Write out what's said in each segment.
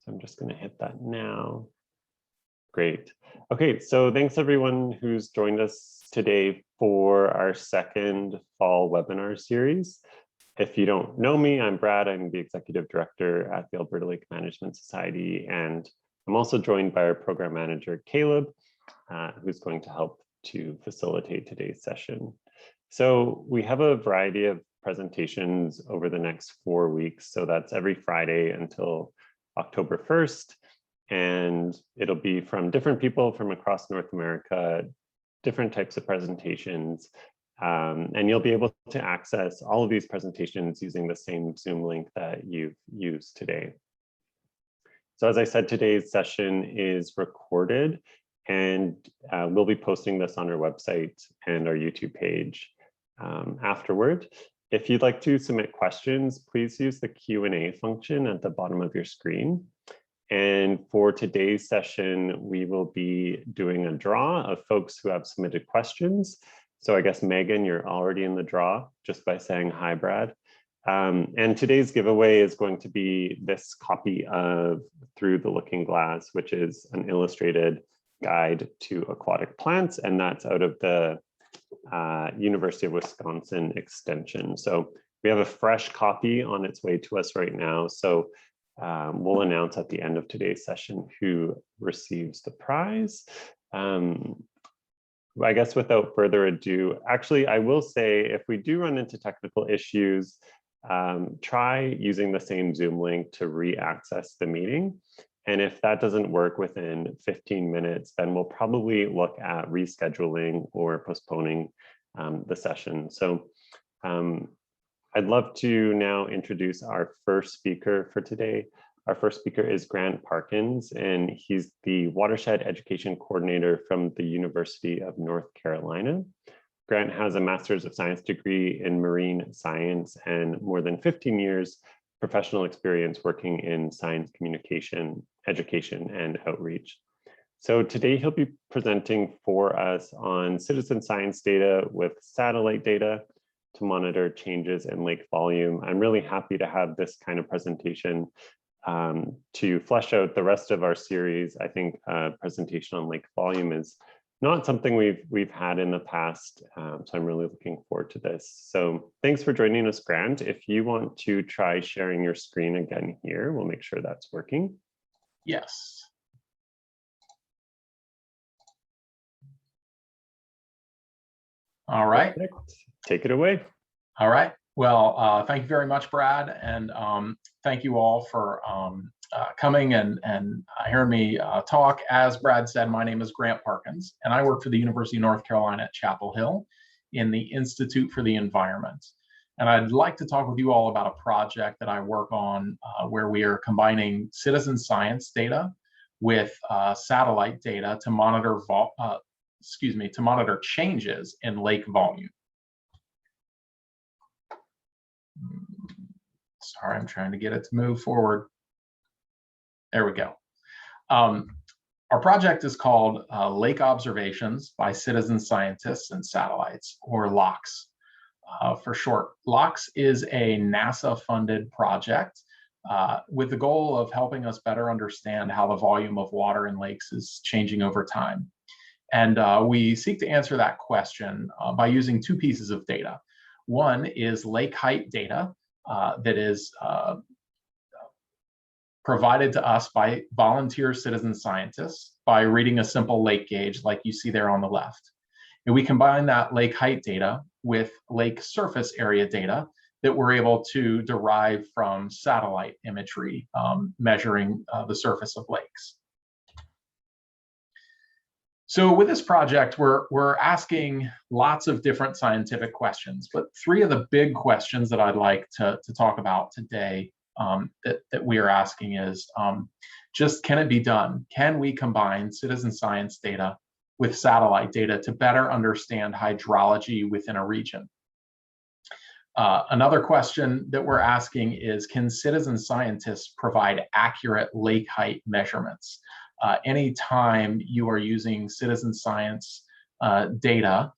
So I'm just going to hit that now. Great. Okay, so thanks everyone who's joined us today for our second fall webinar series. If you don't know me, I'm Brad. I'm the Executive Director at the Alberta Lake Management Society, and I'm also joined by our Program Manager, Caleb, who's going to help to facilitate today's session. So we have a variety of presentations over the next 4 weeks. So that's every Friday until October 1st. And it'll be from different people from across North America, different types of presentations. And you'll be able to access all of these presentations using the same Zoom link that you've used today. So as I said, today's session is recorded, and we'll be posting this on our website and our YouTube page afterward. If you'd like to submit questions, please use the Q&A function at the bottom of your screen. And for today's session, we will be doing a draw of folks who have submitted questions. So I guess, Megan, you're already in the draw just by saying hi, Brad. And today's giveaway is going to be this copy of Through the Looking Glass, which is an illustrated guide to aquatic plants, and that's out of the University of Wisconsin Extension. So we have a fresh copy on its way to us right now. So we'll announce at the end of today's session who receives the prize. I guess without further ado, actually, I will say if we do run into technical issues, try using the same Zoom link to re-access the meeting. And if that doesn't work within 15 minutes, then we'll probably look at rescheduling or postponing the session. So I'd love to now introduce our first speaker for today. Our first speaker is Grant Parkins, and he's the Watershed Education Coordinator from the University of North Carolina. Grant has a Master's of Science degree in Marine Science and more than 15 years professional experience working in science communication, education, and outreach. So today he'll be presenting for us on citizen science data with satellite data to monitor changes in lake volume. I'm really happy to have this kind of presentation to flesh out the rest of our series. I think a presentation on lake volume is not something we've had in the past, so I'm really looking forward to this. So thanks for joining us, Grant. If you want to try sharing your screen again here, we'll make sure that's working. Yes. All right. Perfect. Take it away. All right. Well, thank you very much, Brad, and thank you all for coming and hearing me talk. As Brad said, my name is Grant Parkins, and I work for the University of North Carolina at Chapel Hill in the Institute for the Environment. And I'd like to talk with you all about a project that I work on where we are combining citizen science data with satellite data to monitor changes in lake volume. Sorry, I'm trying to get it to move forward. There we go. Our project is called Lake Observations by Citizen Scientists and Satellites, or LOCS for short. LOCS is a NASA-funded project with the goal of helping us better understand how the volume of water in lakes is changing over time. And we seek to answer that question by using two pieces of data. One is lake height data that is provided to us by volunteer citizen scientists by reading a simple lake gauge like you see there on the left. And we combine that lake height data with lake surface area data that we're able to derive from satellite imagery measuring the surface of lakes. So with this project, we're asking lots of different scientific questions, but three of the big questions that I'd like to talk about today that we are asking is just, can it be done? Can we combine citizen science data with satellite data to better understand hydrology within a region? Another question that we're asking is, can citizen scientists provide accurate lake height measurements? Anytime you are using citizen science data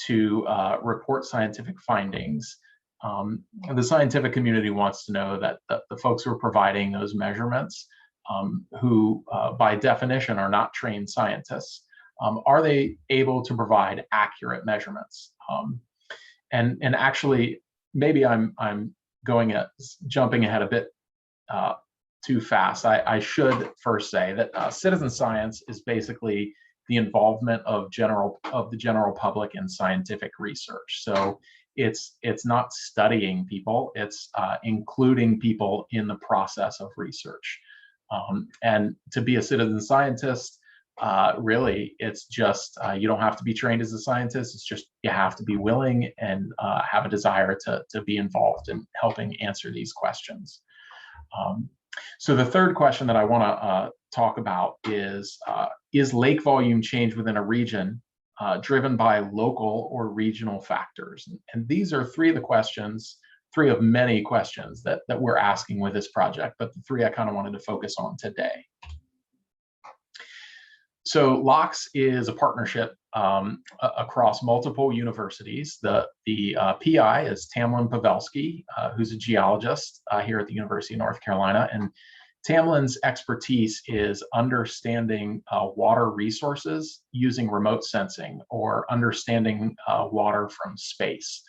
to report scientific findings, the scientific community wants to know that the folks who are providing those measurements who by definition are not trained scientists, are they able to provide accurate measurements? And actually, maybe I'm jumping ahead a bit too fast. I should first say that citizen science is basically the involvement of the general public in scientific research. So it's not studying people, it's including people in the process of research. And to be a citizen scientist, really, it's just you don't have to be trained as a scientist. It's just you have to be willing and have a desire to be involved in helping answer these questions. So the third question that I want to talk about is lake volume change within a region driven by local or regional factors? And these are three of many questions that we're asking with this project, but the three I kind of wanted to focus on today. So LOX is a partnership across multiple universities. The PI is Tamlin Pavelski, who's a geologist here at the University of North Carolina. And Tamlin's expertise is understanding water resources using remote sensing, or understanding water from space.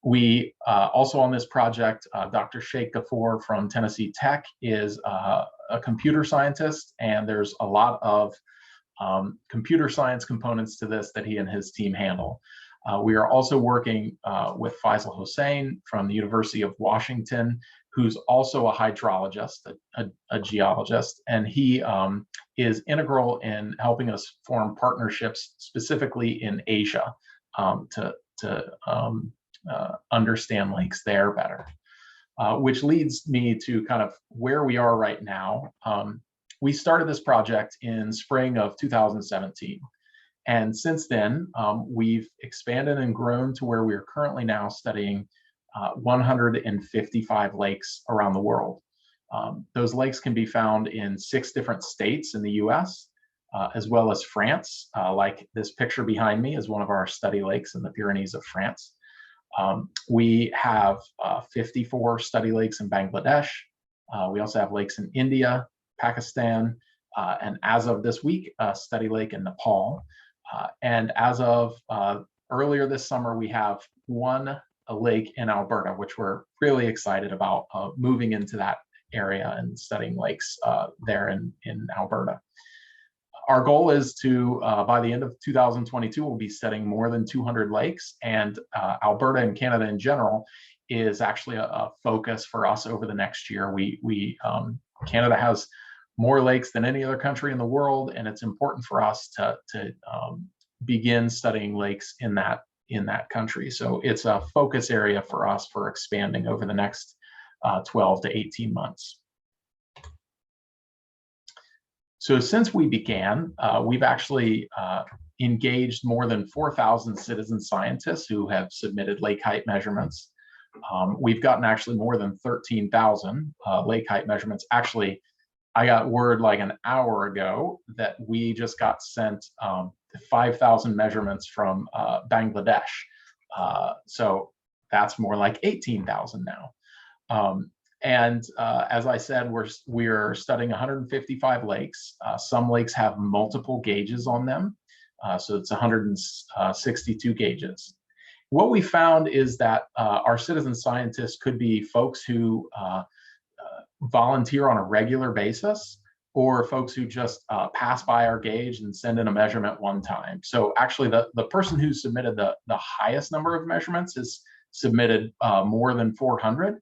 We also on this project, Dr. Sheikh Ghafoor from Tennessee Tech is a computer scientist, and there's a lot of computer science components to this that he and his team handle. We are also working with Faisal Hossain from the University of Washington, who's also a hydrologist, a geologist, and he is integral in helping us form partnerships specifically in Asia to understand lakes there better. Which leads me to kind of where we are right now. We started this project in spring of 2017. And since then, we've expanded and grown to where we are currently now studying 155 lakes around the world. Those lakes can be found in 6 different states in the US, as well as France. Like this picture behind me is one of our study lakes in the Pyrenees of France. We have 54 study lakes in Bangladesh. We also have lakes in India, Pakistan, and as of this week, a study lake in Nepal. And as of earlier this summer, we have a lake in Alberta, which we're really excited about, moving into that area and studying lakes there in Alberta. Our goal is to, by the end of 2022, we'll be studying more than 200 lakes, and Alberta and Canada in general is actually a focus for us over the next year. Canada has more lakes than any other country in the world, and it's important for us to begin studying lakes in that country. So it's a focus area for us for expanding over the next 12 to 18 months. So since we began, we've actually engaged more than 4,000 citizen scientists who have submitted lake height measurements. We've gotten actually more than 13,000 lake height measurements. Actually, I got word like an hour ago that we just got sent 5,000 measurements from Bangladesh. So that's more like 18,000 now. And as I said, we're studying 155 lakes. Some lakes have multiple gauges on them. So it's 162 gauges. What we found is that our citizen scientists could be folks who volunteer on a regular basis, or folks who just pass by our gauge and send in a measurement one time. So actually the person who submitted the highest number of measurements has submitted more than 400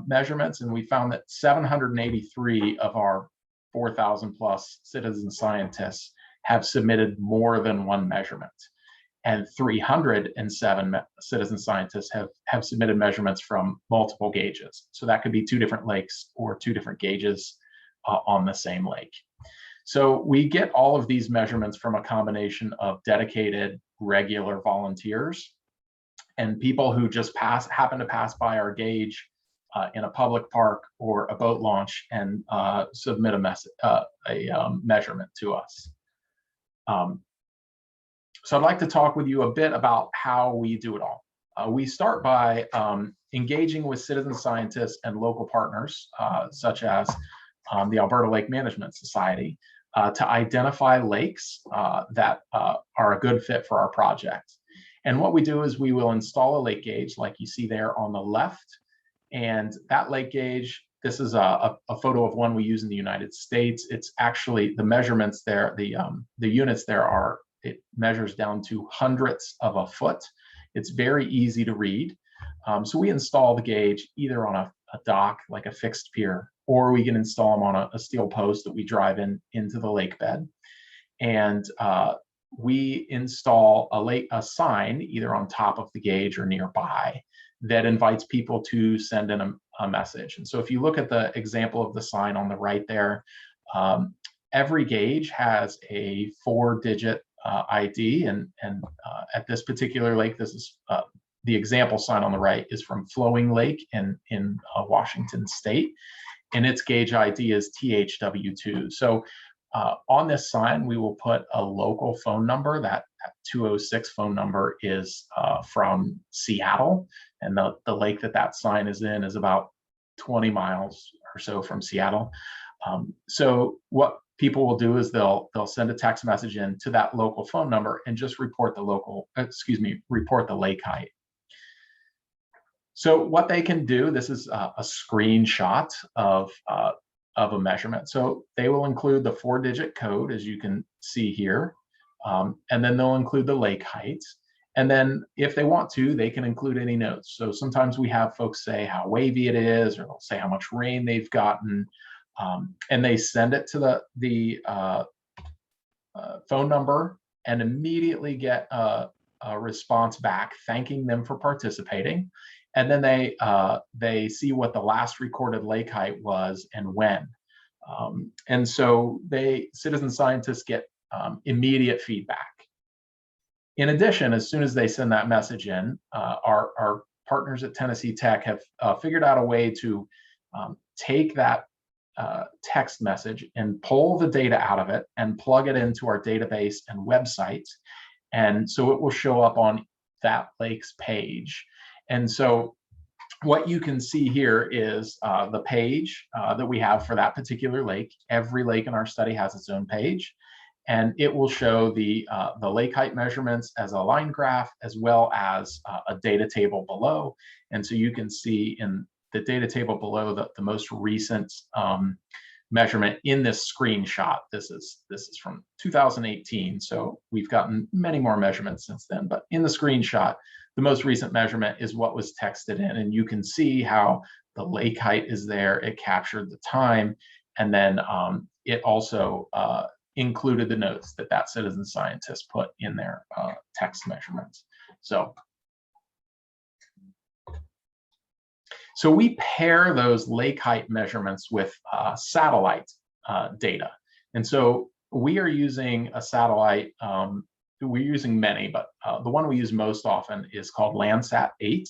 measurements, and we found that 783 of our 4,000 plus citizen scientists have submitted more than one measurement, and 307 citizen scientists have submitted measurements from multiple gauges. So that could be 2 different lakes or 2 different gauges on the same lake. So we get all of these measurements from a combination of dedicated regular volunteers and people who just happen to pass by our gauge in a public park or a boat launch and submit a measurement to us. So I'd like to talk with you a bit about how we do it all. We start by engaging with citizen scientists and local partners, such as the Alberta Lake Management Society, to identify lakes that are a good fit for our project. And what we do is we will install a lake gauge like you see there on the left. And that lake gauge, this is a photo of one we use in the United States. It's actually the measurements there, the units there are, it measures down to hundredths of a foot. It's very easy to read. So we install the gauge either on a dock, like a fixed pier, or we can install them on a steel post that we drive into the lake bed. And we install a sign either on top of the gauge or nearby that invites people to send in a message. And so if you look at the example of the sign on the right there, every gauge has a 4-digit ID. And at this particular lake, this is the example sign on the right is from Flowing Lake in Washington State, and its gauge ID is THW2. So on this sign, we will put a local phone number. That 206 phone number is from Seattle, and the lake that sign is in is about 20 miles or so from Seattle. So what people will do is they'll send a text message in to that local phone number and just report the lake height. So what they can do, this is a screenshot of a measurement. So they will include the 4-digit code, as you can see here, and then they'll include the lake height. And then if they want to, they can include any notes. So sometimes we have folks say how wavy it is, or they'll say how much rain they've gotten, and they send it to the phone number and immediately get a response back thanking them for participating. And then they see what the last recorded lake height was and when. And so citizen scientists get immediate feedback. In addition, as soon as they send that message in, our partners at Tennessee Tech have figured out a way to take that text message and pull the data out of it and plug it into our database and website. And so it will show up on that lake's page. And so what you can see here is the page that we have for that particular lake. Every lake in our study has its own page, and it will show the lake height measurements as a line graph, as well as a data table below. And so you can see in the data table below the most recent measurement in this screenshot. This is from 2018, so we've gotten many more measurements since then. But in the screenshot, the most recent measurement is what was texted in, and you can see how the lake height is there. It captured the time, and then it also included the notes that citizen scientist put in their text measurements. So we pair those lake height measurements with satellite data. And so we are using a satellite, we're using many, but the one we use most often is called Landsat 8,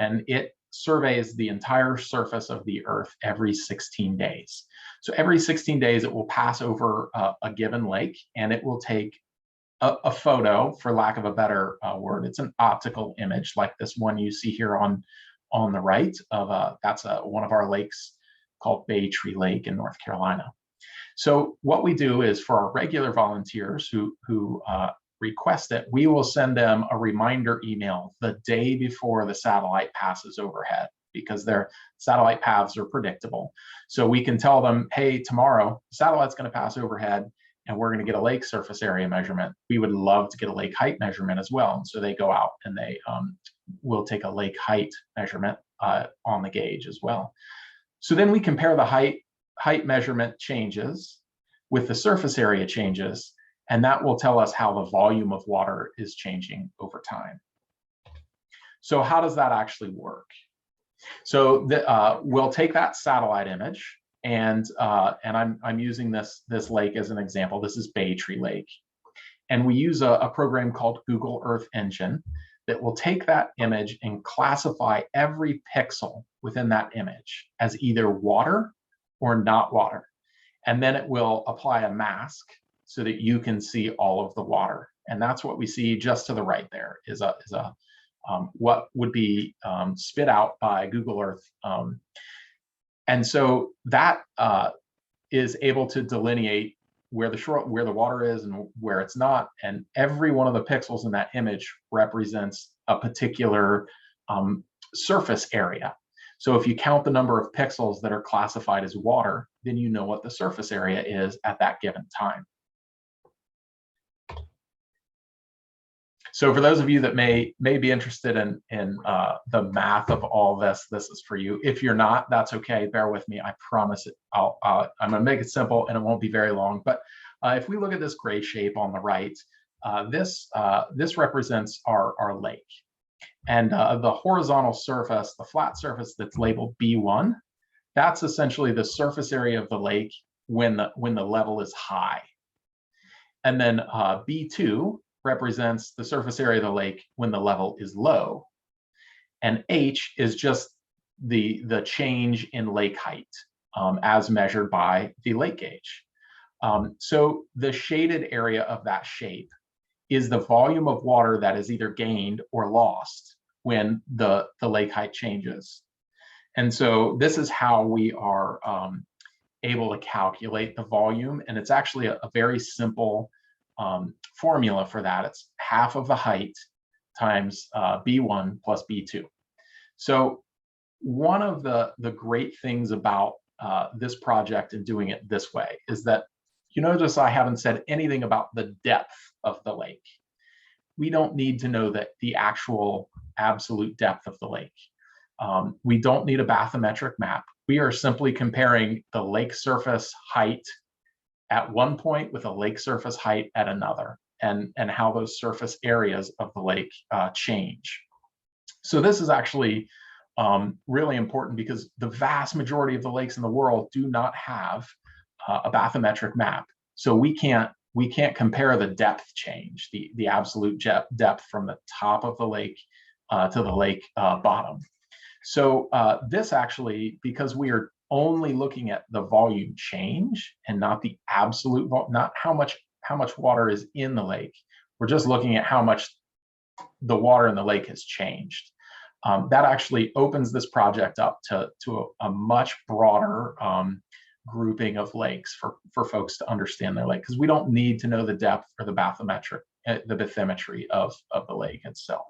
and it surveys the entire surface of the Earth every 16 days. So every 16 days, it will pass over a given lake, and it will take a photo, for lack of a better word. It's an optical image like this one you see here on the right of that's one of our lakes called Bay Tree Lake in North Carolina. So what we do is for our regular volunteers who request it, we will send them a reminder email the day before the satellite passes overhead, because their satellite paths are predictable. So we can tell them, hey, tomorrow the satellite's going to pass overhead and we're going to get a lake surface area measurement. We would love to get a lake height measurement as well. And so they go out and they will take a lake height measurement on the gauge as well. So then we compare the height measurement changes with the surface area changes, and that will tell us how the volume of water is changing over time. So how does that actually work? So we'll take that satellite image, and I'm using this lake as an example. This is Bay Tree Lake, and we use a program called Google Earth Engine that will take that image and classify every pixel within that image as either water or not water, and then it will apply a mask so that you can see all of the water. And that's what we see just to the right there is a what would be spit out by Google Earth. And so that is able to delineate where the water is and where it's not. And every one of the pixels in that image represents a particular surface area. So if you count the number of pixels that are classified as water, then you know what the surface area is at that given time. So for those of you that may be interested in the math of all this is for you. If you're not, that's okay. Bear with me. I promise it. I'm going to make it simple, and it won't be very long. But if we look at this gray shape on the right, this represents our lake, and the horizontal surface, the flat surface that's labeled B1, that's essentially the surface area of the lake when the level is high, and then B2 represents the surface area of the lake when the level is low. And H is just the change in lake height as measured by the lake gauge. So the shaded area of that shape is the volume of water that is either gained or lost when the lake height changes. And so this is how we are able to calculate the volume. And it's actually a very simple formula for that. It's half of the height times B1 plus B2. So one of the great things about this project and doing it this way is that you notice I haven't said anything about the depth of the lake. We don't need to know that the actual absolute depth of the lake. We don't need a bathymetric map. We are simply comparing the lake surface height at one point with a lake surface height at another, and how those surface areas of the lake change. So this is actually really important because the vast majority of the lakes in the world do not have a bathymetric map. So we can't compare the depth change, the absolute depth from the top of the lake to the lake bottom. So this actually, because we are only looking at the volume change and not the absolute, not how much water is in the lake. We're just looking at how much the water in the lake has changed. That actually opens this project up to a much broader grouping of lakes for folks to understand their lake, because we don't need to know the depth or the bathymetry of the lake itself.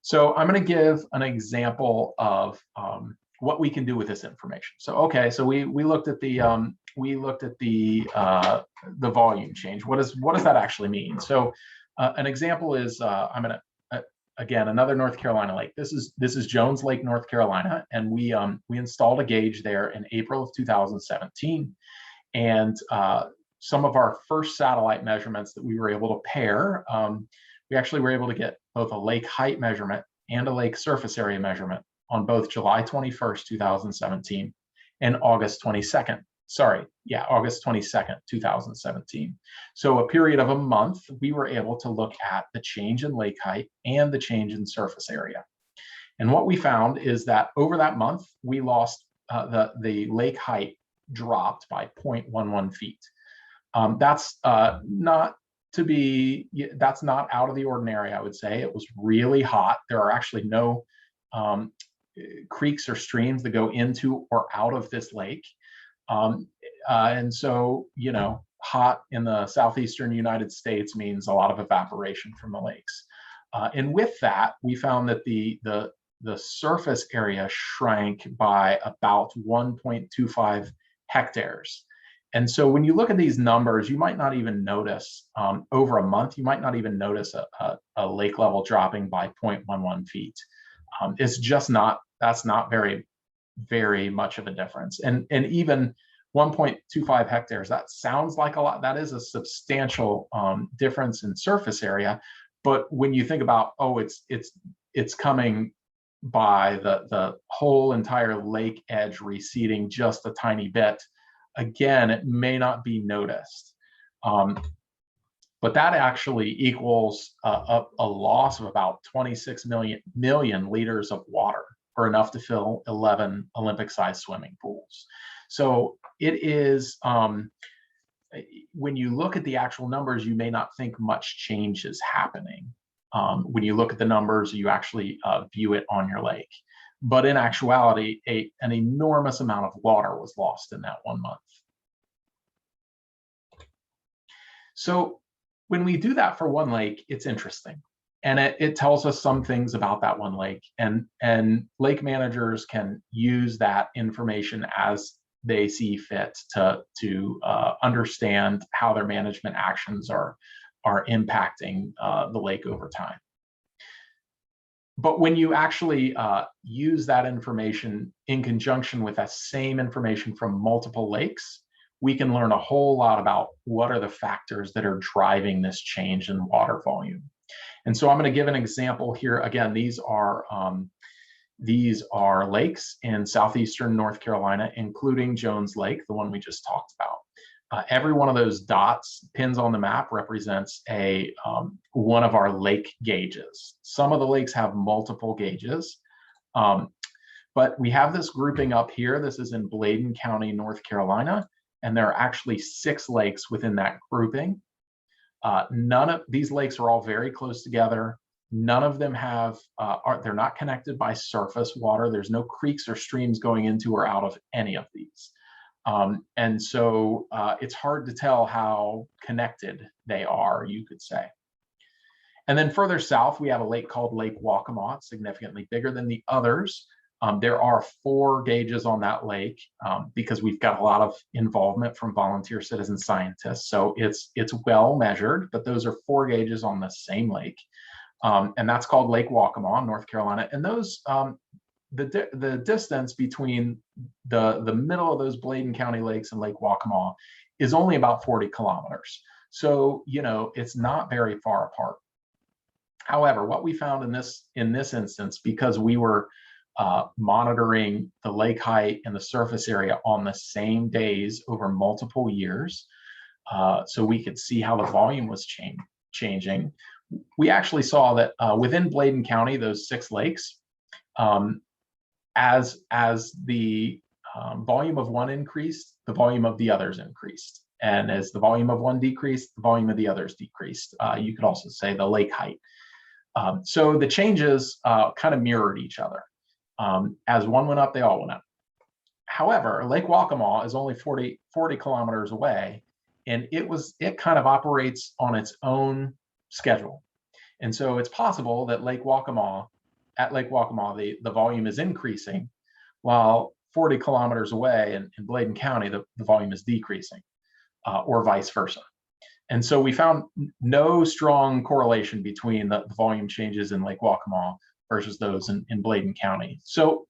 So I'm going to give an example of what we can do with this information. So okay, so we looked at the volume change. What does that actually mean? So an example is I'm going to again another North Carolina lake. This is Jones Lake, North Carolina, and we installed a gauge there in April of 2017, and some of our first satellite measurements that we were able to pair. We actually were able to get both a lake height measurement and a lake surface area measurement on both July 21st, 2017 and August 22nd. August 22nd, 2017. So a period of a month, we were able to look at the change in lake height and the change in surface area. And what we found is that over that month, we lost the lake height dropped by 0.11 feet. That's not out of the ordinary, I would say. It was really hot. There are actually no creeks or streams that go into or out of this lake. And so, hot in the southeastern United States means a lot of evaporation from the lakes. And with that, we found that the surface area shrank by about 1.25 hectares. And so when you look at these numbers, you might not even notice over a month, you might not even notice a lake level dropping by 0.11 feet. It's just that's not very, very much of a difference. And even 1.25 hectares, that sounds like a lot. That is a substantial difference in surface area. But when you think about, it's coming by the whole entire lake edge receding just a tiny bit, again, it may not be noticed. But that actually equals a loss of about 26 million liters of water, or enough to fill 11 Olympic-sized swimming pools. So it is, when you look at the actual numbers, you may not think much change is happening. when you look at the numbers, you actually view it on your lake. But in actuality, an enormous amount of water was lost in that 1 month. So when we do that for one lake, it's interesting. And it tells us some things about that one lake. And lake managers can use that information as they see fit to understand how their management actions are impacting the lake over time. But when you actually use that information in conjunction with that same information from multiple lakes, we can learn a whole lot about what are the factors that are driving this change in water volume. And so I'm going to give an example here. Again, these are lakes in southeastern North Carolina, including Jones Lake, the one we just talked about. Every one of those dots, pins on the map, represents one of our lake gauges. Some of the lakes have multiple gauges, but we have this grouping up here. This is in Bladen County, North Carolina, and there are actually 6 lakes within that grouping. None of these lakes are all very close together. None of them they're not connected by surface water. There's no creeks or streams going into or out of any of these. And so it's hard to tell how connected they are, you could say. And then further south, we have a lake called Lake Waccamaw, significantly bigger than the others. There are 4 gauges on that lake because we've got a lot of involvement from volunteer citizen scientists. So it's well measured, but those are 4 gauges on the same lake. And that's called Lake Waccamaw, North Carolina. And those, the distance between the middle of those Bladen County lakes and Lake Waccamaw is only about 40 kilometers. So, it's not very far apart. However, what we found in this instance, because we were monitoring the lake height and the surface area on the same days over multiple years, so we could see how the volume was changing. We actually saw that within Bladen County, those 6 lakes, as the volume of one increased, the volume of the others increased. And as the volume of one decreased, the volume of the others decreased. You could also say the lake height. So the changes kind of mirrored each other. As one went up, they all went up. However, Lake Waccamaw is only 40 kilometers away, and it kind of operates on its own schedule. And so it's possible that Lake Waccamaw, the volume is increasing, while 40 kilometers away in Bladen County, the volume is decreasing, or vice versa. And so we found no strong correlation between the volume changes in Lake Waccamaw versus those in Bladen County. So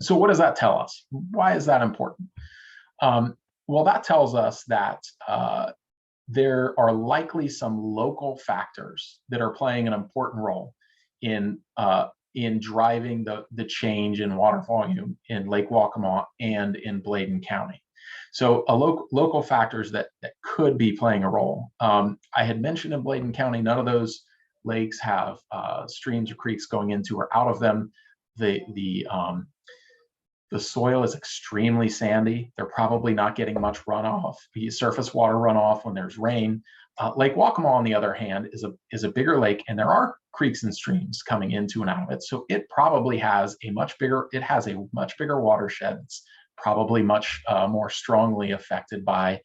what does that tell us? Why is that important? Well, that tells us that there are likely some local factors that are playing an important role in driving the change in water volume in Lake Waccamaw and in Bladen County. So local factors that could be playing a role. I had mentioned in Bladen County, none of those lakes have streams or creeks going into or out of them. The soil is extremely sandy. They're probably not getting much runoff, surface water runoff when there's rain. Lake Waccamaw, on the other hand, is a bigger lake, and there are creeks and streams coming into and out of it. So it probably has a much bigger watershed. It's probably much more strongly affected by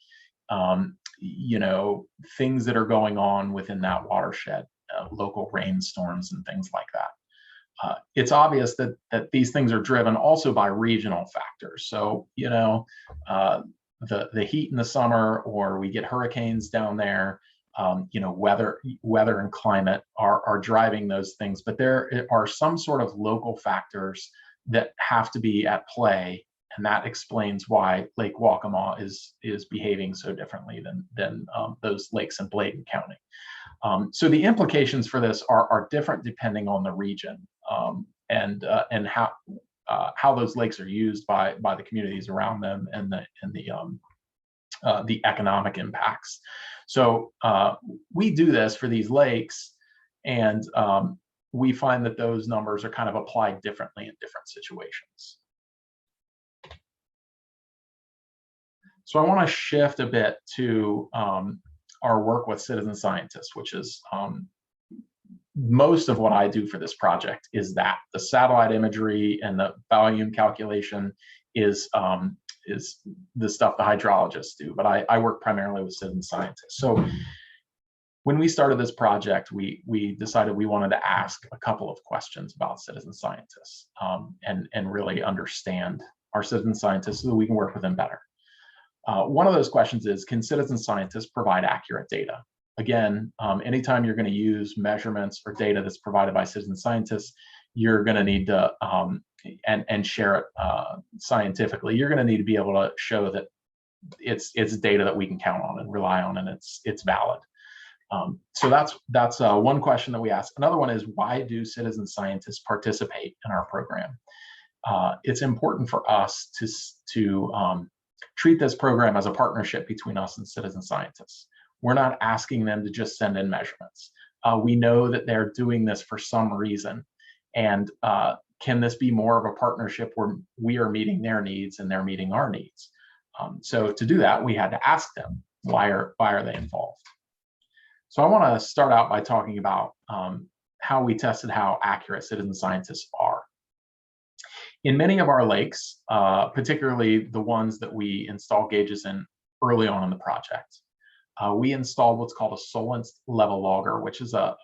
things that are going on within that watershed, local rainstorms and things like that. It's obvious that these things are driven also by regional factors. So, the heat in the summer, or we get hurricanes down there, weather and climate are driving those things. But there are some sort of local factors that have to be at play, and that explains why Lake Waccamaw is behaving so differently than those lakes in Bladen County. So the implications for this are different depending on the region, and how those lakes are used by the communities around them, and the economic impacts. So we do this for these lakes, and we find that those numbers are kind of applied differently in different situations. So I want to shift a bit to our work with citizen scientists, which is most of what I do for this project is that the satellite imagery and the volume calculation is the stuff the hydrologists do, but I work primarily with citizen scientists. So when we started this project, we decided we wanted to ask a couple of questions about citizen scientists, and really understand our citizen scientists so that we can work with them better. One of those questions is, can citizen scientists provide accurate data? Again, anytime you're going to use measurements or data that's provided by citizen scientists, you're going to need to and share it scientifically. You're going to need to be able to show that it's data that we can count on and rely on, and it's valid. So that's one question that we ask. Another one is, why do citizen scientists participate in our program? It's important for us to treat this program as a partnership between us and citizen scientists. We're not asking them to just send in measurements. We know that they're doing this for some reason. And can this be more of a partnership where we are meeting their needs and they're meeting our needs? So to do that, we had to ask them, why are they involved? So I want to start out by talking about how we tested how accurate citizen scientists are. In many of our lakes, particularly the ones that we install gauges in early on in the project, we installed what's called a Solence level logger, which is a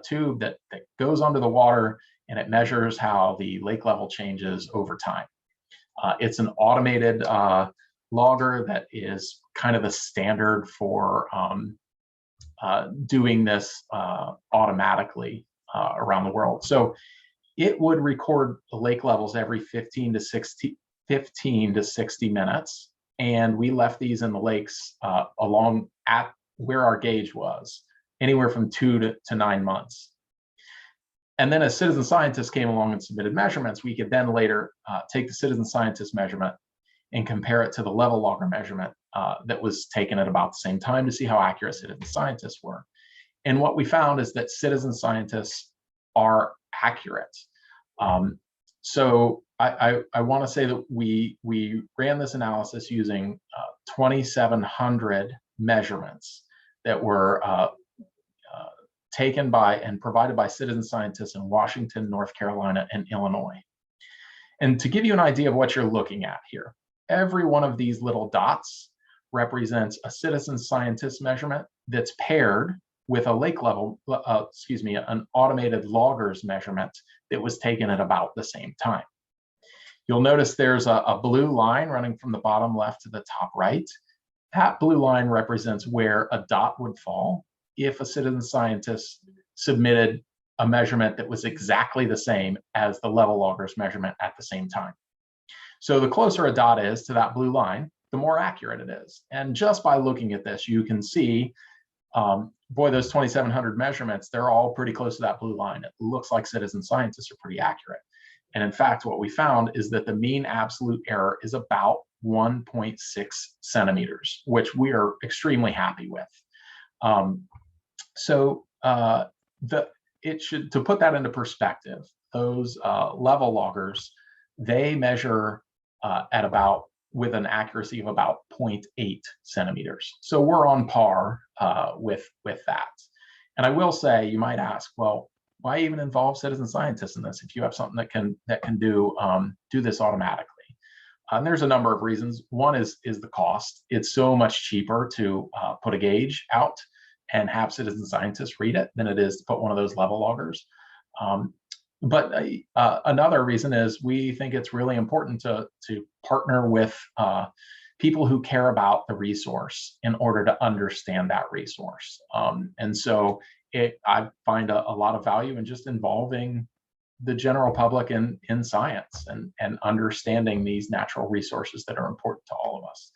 tube that goes under the water, and it measures how the lake level changes over time. It's an automated logger that is kind of the standard for doing this automatically around the world. So it would record the lake levels every 15 to 60 minutes. And we left these in the lakes along at where our gauge was, anywhere from 2 to 9 months. And then as citizen scientists came along and submitted measurements, we could then later take the citizen scientist measurement and compare it to the level logger measurement that was taken at about the same time to see how accurate citizen scientists were. And what we found is that citizen scientists are accurate. So I want to say that we ran this analysis using 2,700 measurements that were taken by and provided by citizen scientists in Washington, North Carolina, and Illinois. And to give you an idea of what you're looking at here, every one of these little dots represents a citizen scientist measurement that's paired with a lake level, an automated logger's measurement that was taken at about the same time. You'll notice there's a blue line running from the bottom left to the top right. That blue line represents where a dot would fall if a citizen scientist submitted a measurement that was exactly the same as the level logger's measurement at the same time. So the closer a dot is to that blue line, the more accurate it is. And just by looking at this, you can see, boy, those 2,700 measurements, they're all pretty close to that blue line. It looks like citizen scientists are pretty accurate. And in fact, what we found is that the mean absolute error is about 1.6 centimeters, which we are extremely happy with. To put that into perspective, those level loggers, they measure at about with an accuracy of about 0.8 centimeters. So we're on par with that. And I will say, you might ask, well, why even involve citizen scientists in this if you have something that can do this automatically? And there's a number of reasons. One is the cost. It's so much cheaper to put a gauge out and have citizen scientists read it than it is to put one of those level loggers. But another reason is we think it's really important to partner with people who care about the resource in order to understand that resource. And so I find a lot of value in just involving the general public in science and understanding these natural resources that are important to all of us.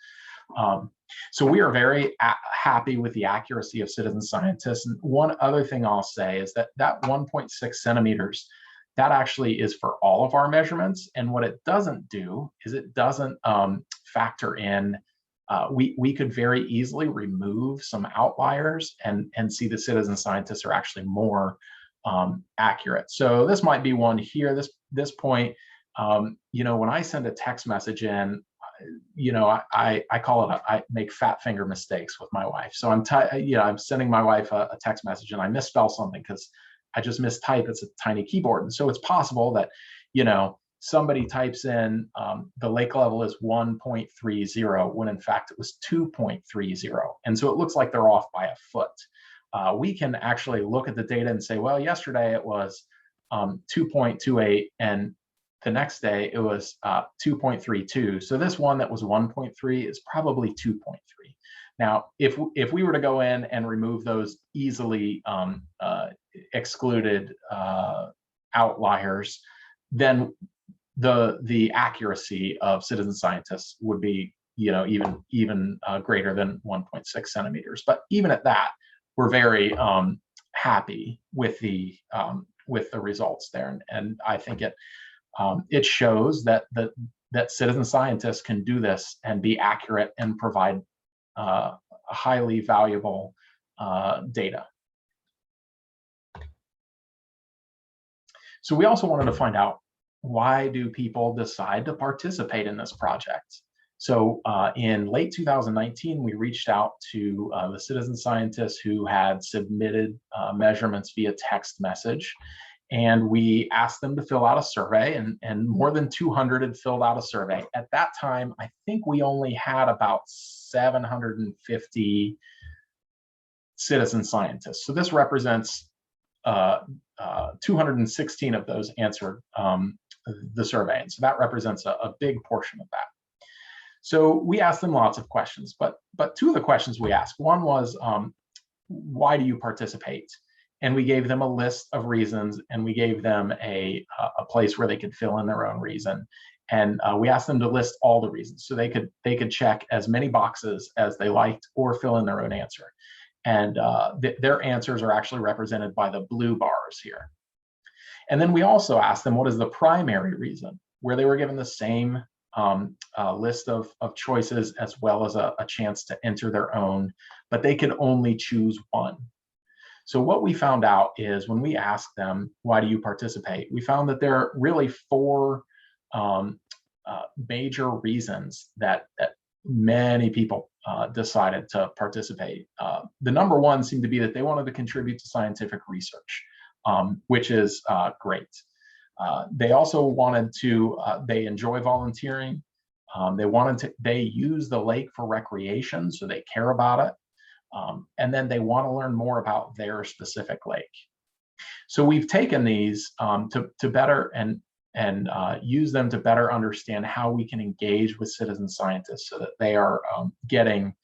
So we are very happy with the accuracy of citizen scientists. And one other thing I'll say is that 1.6 centimeters, that actually is for all of our measurements. And what it doesn't do is it doesn't factor in, we could very easily remove some outliers and see the citizen scientists are actually more accurate. So this might be one here, this point, when I send a text message in, I call it, I make fat finger mistakes with my wife. So I'm sending my wife a text message and I misspell something because I just mistype. It's a tiny keyboard. And so it's possible that, somebody types in the lake level is 1.30 when in fact it was 2.30. And so it looks like they're off by a foot. We can actually look at the data and say, well, yesterday it was 2.28 and the next day it was 2.32. So this one that was 1.3 is probably 2.3. Now, if we were to go in and remove those easily excluded outliers, then the accuracy of citizen scientists would be, even greater than 1.6 centimeters. But even at that, we're very happy with the results there, and I think it shows that citizen scientists can do this and be accurate and provide highly valuable data. So we also wanted to find out, why do people decide to participate in this project? So in late 2019, we reached out to the citizen scientists who had submitted measurements via text message. And we asked them to fill out a survey, and more than 200 had filled out a survey. At that time, I think we only had about 750 citizen scientists. So this represents 216 of those answered the survey. And so that represents a big portion of that. So we asked them lots of questions, but two of the questions we asked, one was, why do you participate? And we gave them a list of reasons, and we gave them a place where they could fill in their own reason. And we asked them to list all the reasons, so they could check as many boxes as they liked or fill in their own answer. And their answers are actually represented by the blue bars here. And then we also asked them, what is the primary reason, where they were given the same list of choices as well as a chance to enter their own, but they could only choose one. So what we found out is, when we asked them, why do you participate? We found that there are really four major reasons that many people decided to participate. The number one seemed to be that they wanted to contribute to scientific research, which is great. They also wanted to, they enjoy volunteering. They use the lake for recreation, so they care about it. And then they want to learn more about their specific lake. So we've taken these to better and use them to better understand how we can engage with citizen scientists so that they are getting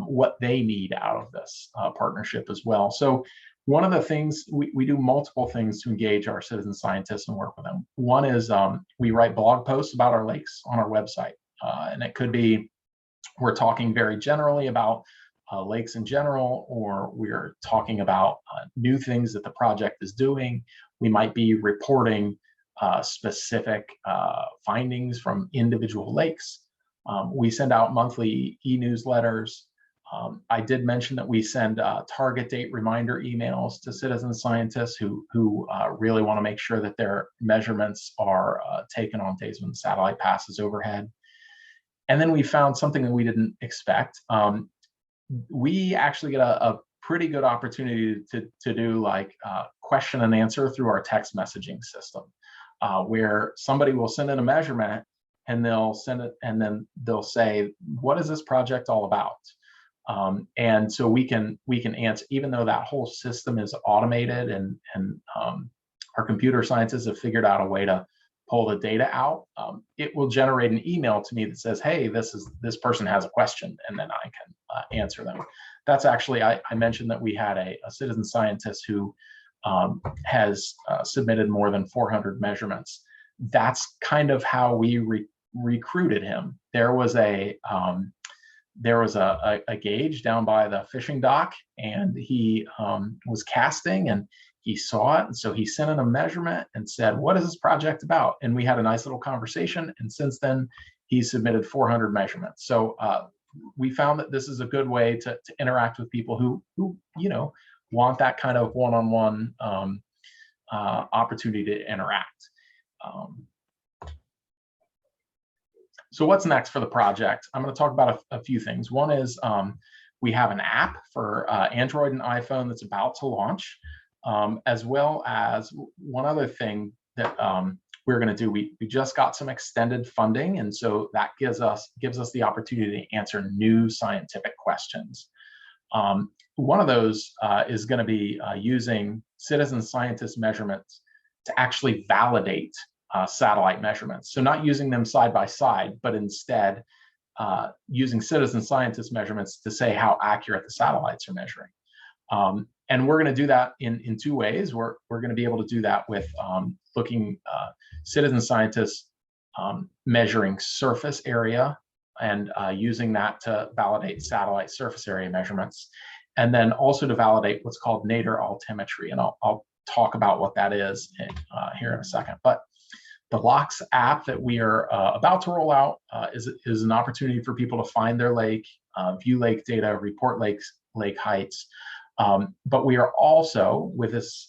what they need out of this partnership as well. So one of the things, we do multiple things to engage our citizen scientists and work with them. One is we write blog posts about our lakes on our website. And it could be, we're talking very generally about lakes in general, or we're talking about new things that the project is doing. We might be reporting specific findings from individual lakes. We send out monthly e-newsletters. I did mention that we send target date reminder emails to citizen scientists who really want to make sure that their measurements are taken on days when the satellite passes overhead. And then we found something that we didn't expect. We actually get a pretty good opportunity to do like question and answer through our text messaging system, where somebody will send in a measurement and they'll send it, and then they'll say, what is this project all about? And so we can answer, even though that whole system is automated, and our computer scientists have figured out a way to pull the data out. It will generate an email to me that says, hey, this person has a question, and then I can answer them. That's actually, I mentioned that we had a citizen scientist who has submitted more than 400 measurements. That's kind of how we recruited him. There was a gauge down by the fishing dock, and he was casting, and he saw it. And so he sent in a measurement and said, what is this project about? And we had a nice little conversation. And since then, he's submitted 400 measurements. So we found that this is a good way to interact with people who want that kind of one-on-one opportunity to interact. So what's next for the project? I'm going to talk about a few things. One is we have an app for Android and iPhone that's about to launch. as well as one other thing that we're going to do. We just got some extended funding, and so that gives us the opportunity to answer new scientific questions. One of those is going to be using citizen scientist measurements to actually validate satellite measurements. So not using them side by side, but instead using citizen scientist measurements to say how accurate the satellites are measuring. And we're going to do that in two ways. We're going to be able to do that with looking citizen scientists measuring surface area and using that to validate satellite surface area measurements, and then also to validate what's called nadir altimetry. And I'll talk about what that is here in a second. But the LOX app that we are about to roll out is an opportunity for people to find their lake, view lake data, report lake heights. But we are also, with this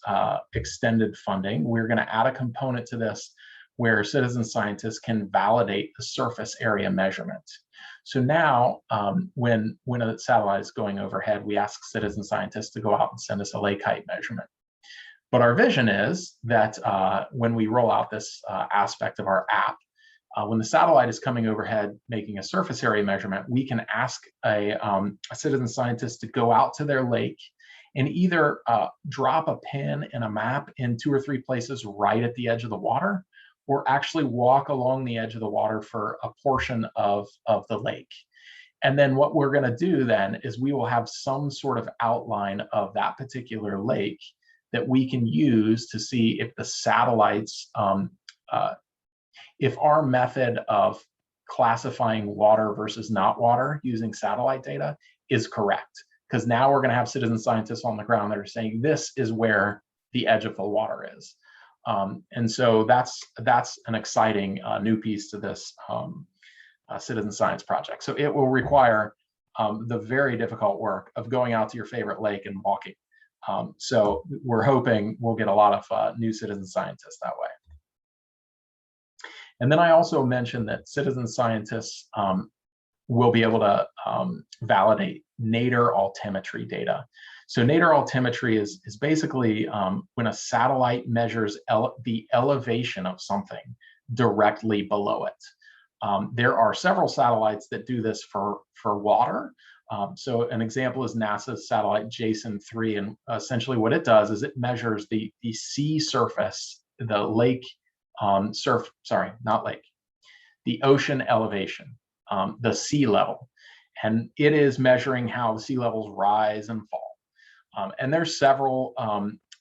extended funding, we're going to add a component to this where citizen scientists can validate the surface area measurement. So now, when a satellite is going overhead, we ask citizen scientists to go out and send us a lake height measurement. But our vision is that when we roll out this aspect of our app, when the satellite is coming overhead making a surface area measurement, we can ask a citizen scientist to go out to their lake and either drop a pin and a map in 2 or 3 places right at the edge of the water, or actually walk along the edge of the water for a portion of the lake. And then what we're going to do then is we will have some sort of outline of that particular lake that we can use to see if the satellites, if our method of classifying water versus not water using satellite data is correct. Because now we're going to have citizen scientists on the ground that are saying this is where the edge of the water is. And so that's an exciting new piece to this citizen science project. So it will require the very difficult work of going out to your favorite lake and walking. So we're hoping we'll get a lot of new citizen scientists that way. And then I also mentioned that citizen scientists will be able to validate nadir altimetry data. So nadir altimetry is basically when a satellite measures the elevation of something directly below it. There are several satellites that do this for water. So an example is NASA's satellite Jason 3, and essentially what it does is it measures the sea surface, the lake the ocean elevation, the sea level, and it is measuring how the sea levels rise and fall. And there's several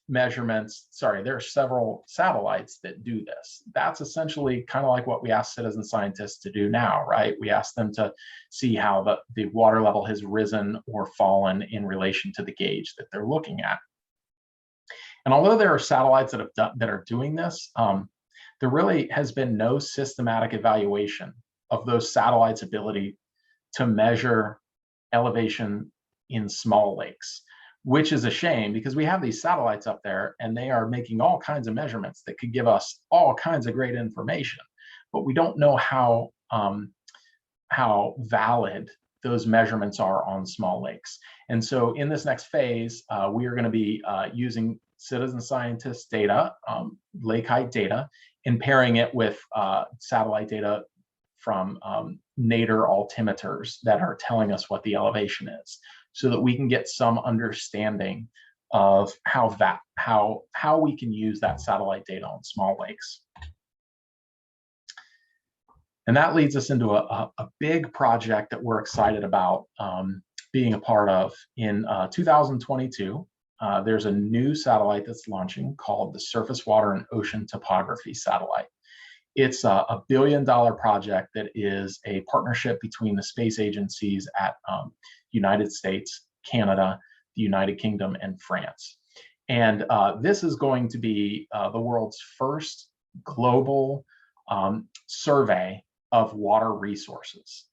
there are several satellites that do this. That's essentially kind of like what we ask citizen scientists to do now, right? We ask them to see how the water level has risen or fallen in relation to the gauge that they're looking at. And although there are satellites that are doing this, there really has been no systematic evaluation of those satellites' ability to measure elevation in small lakes, which is a shame because we have these satellites up there and they are making all kinds of measurements that could give us all kinds of great information, but we don't know how valid those measurements are on small lakes. And so in this next phase, we are going to be using citizen scientist data, lake height data, and pairing it with satellite data from nadir altimeters that are telling us what the elevation is, so that we can get some understanding of how we can use that satellite data on small lakes. And that leads us into a big project that we're excited about being a part of. In 2022, there's a new satellite that's launching called the Surface Water and Ocean Topography Satellite. It's a $1 billion project that is a partnership between the space agencies at United States, Canada, the United Kingdom, and France. And this is going to be the world's first global survey of water resources.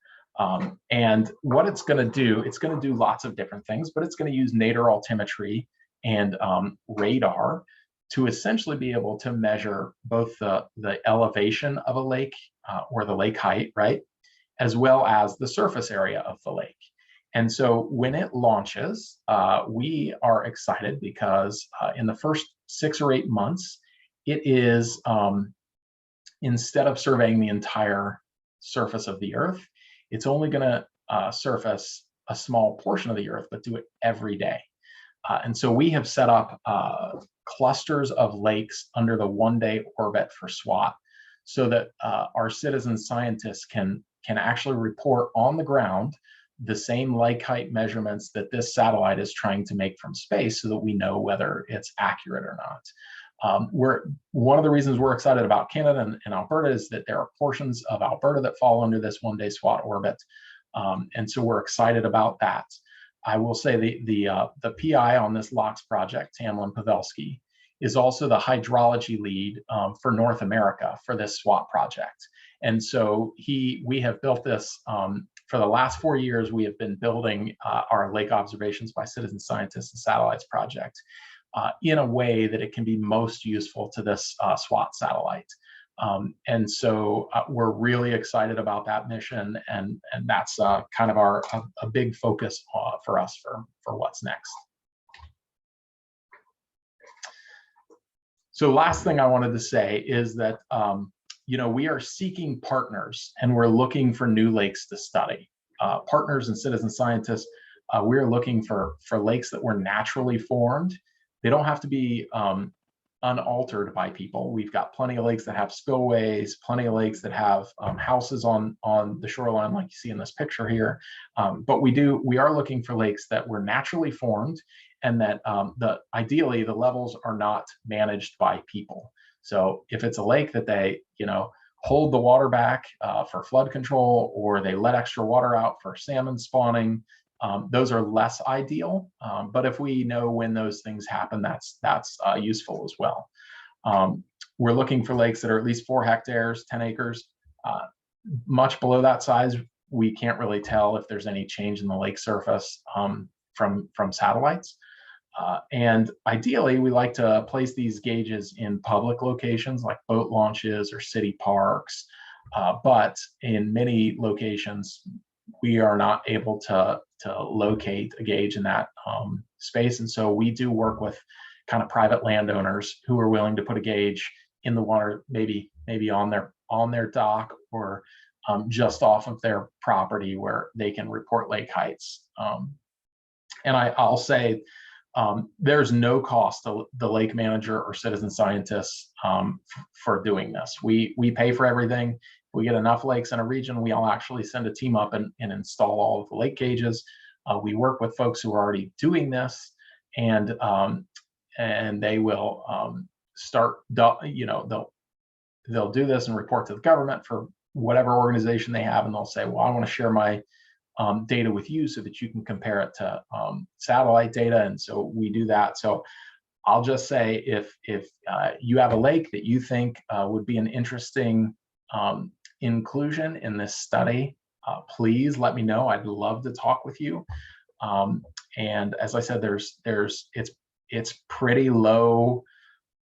And what it's going to do lots of different things, but it's going to use nadir altimetry and radar to essentially be able to measure both the elevation of a lake or the lake height, right, as well as the surface area of the lake. And so when it launches, we are excited because in the first 6 or 8 months, it is, instead of surveying the entire surface of the Earth, it's only going to surface a small portion of the Earth, but do it every day. And so we have set up clusters of lakes under the 1-day orbit for SWAT, so that our citizen scientists can actually report on the ground the same lake height measurements that this satellite is trying to make from space, so that we know whether it's accurate or not. One of the reasons we're excited about Canada and Alberta is that there are portions of Alberta that fall under this 1-day SWAT orbit, and so we're excited about that. I will say the PI on this LOX project, Tamlin Pavelski, is also the hydrology lead for North America for this SWAT project. And so we have built this for the last 4 years. We have been building our Lake Observations by Citizen Scientists and Satellites project in a way that it can be most useful to this SWAT satellite. And so we're really excited about that mission, and that's kind of a big focus for us for what's next. So last thing I wanted to say is that we are seeking partners, and we're looking for new lakes to study. Partners and citizen scientists, we're looking for lakes that were naturally formed. They don't have to be unaltered by people. We've got plenty of lakes that have spillways, plenty of lakes that have houses on the shoreline, like you see in this picture here. But we are looking for lakes that were naturally formed, and that ideally the levels are not managed by people. So if it's a lake that they hold the water back for flood control, or they let extra water out for salmon spawning, those are less ideal. But if we know when those things happen, that's useful as well. We're looking for lakes that are at least 4 hectares, 10 acres. Much below that size, we can't really tell if there's any change in the lake surface from satellites. And ideally, we like to place these gauges in public locations like boat launches or city parks. But in many locations, we are not able to locate a gauge in that space. And so we do work with kind of private landowners who are willing to put a gauge in the water, maybe on their dock, or just off of their property, where they can report lake heights. And I'll say, there's no cost to the lake manager or citizen scientists for doing this. We pay for everything. If we get enough lakes in a region, we'll actually send a team up and install all of the lake gauges. We work with folks who are already doing this, and they will start. They'll do this and report to the government for whatever organization they have, and they'll say, "Well, I want to share my data with you so that you can compare it to satellite data." And so we do that. So I'll just say, if you have a lake that you think would be an interesting inclusion in this study, please let me know. I'd love to talk with you. And as I said, it's pretty low,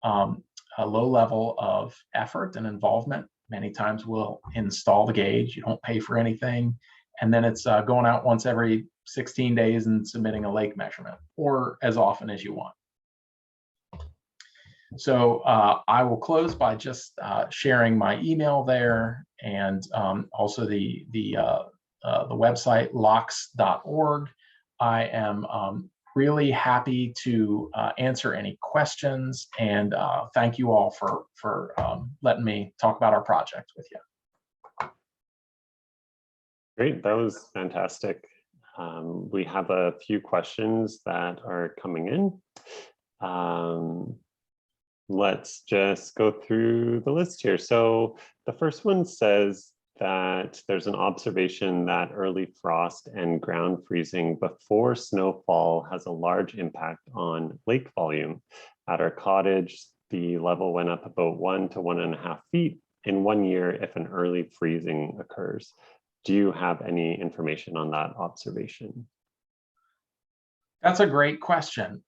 a low level of effort and involvement. Many times we'll install the gauge. You don't pay for anything. And then it's going out once every 16 days and submitting a lake measurement, or as often as you want. So I will close by just sharing my email there, and also the website lox.org. I am really happy to answer any questions, and thank you all for letting me talk about our project with you. Great, that was fantastic. We have a few questions that are coming in. Let's just go through the list here. So the first one says that there's an observation that early frost and ground freezing before snowfall has a large impact on lake volume. At our cottage, the level went up about 1 to 1.5 feet in 1 year if an early freezing occurs. Do you have any information on that observation? That's a great question.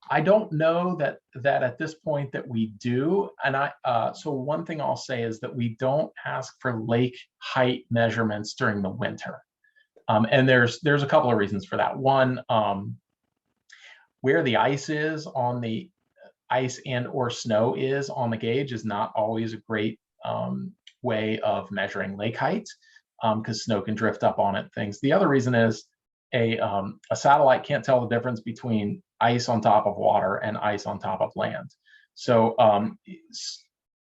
I don't know that at this point that we do. And so one thing I'll say is that we don't ask for lake height measurements during the winter. And there's a couple of reasons for that. One, where the ice is on the ice and or snow is on the gauge is not always a great way of measuring lake height, because snow can drift up on it. Things. The other reason is a satellite can't tell the difference between ice on top of water and ice on top of land. So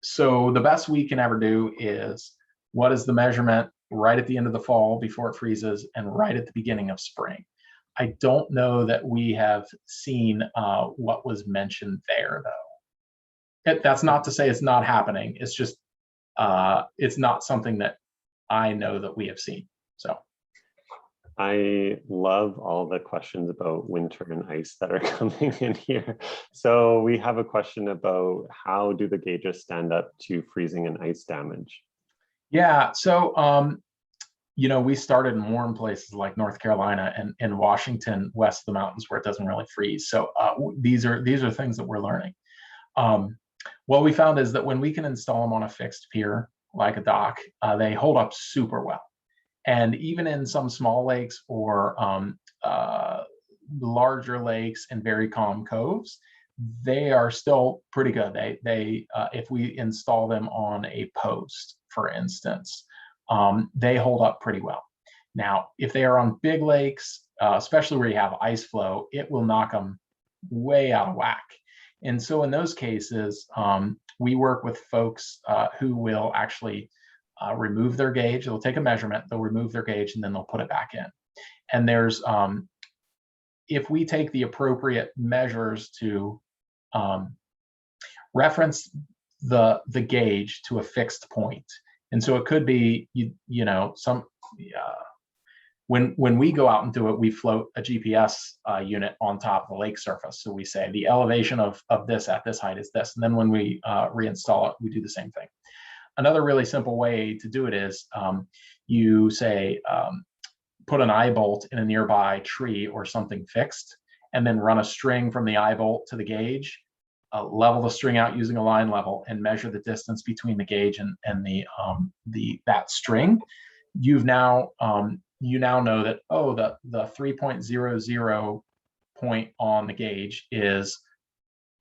so the best we can ever do is, what is the measurement right at the end of the fall before it freezes and right at the beginning of spring? I don't know that we have seen what was mentioned there, though. That's not to say it's not happening. It's just it's not something that I know that we have seen. So I love all the questions about winter and ice that are coming in here. So we have a question about, how do the gauges stand up to freezing and ice damage? yeah, so you know, we started in warm places like North Carolina and Washington, west of the mountains, where it doesn't really freeze. So these are things that we're learning. What we found is that when we can install them on a fixed pier, like a dock, they hold up super well. And even in some small lakes or larger lakes and very calm coves, they are still pretty good. They if we install them on a post, for instance, they hold up pretty well. Now, if they are on big lakes, especially where you have ice flow, it will knock them way out of whack. And so in those cases, we work with folks who will actually remove their gauge. They'll take a measurement, they'll remove their gauge, and then they'll put it back in. And there's, if we take the appropriate measures to reference the gauge to a fixed point. And so it could be, you know, some, when we go out and do it, we float a GPS unit on top of the lake surface. So we say the elevation of this at this height is this. And then when we reinstall it, we do the same thing. Another really simple way to do it is you say, put an eye bolt in a nearby tree or something fixed, and then run a string from the eye bolt to the gauge, level the string out using a line level, and measure the distance between the gauge and that string. You've now you now know that, oh, the 3.00 point on the gauge is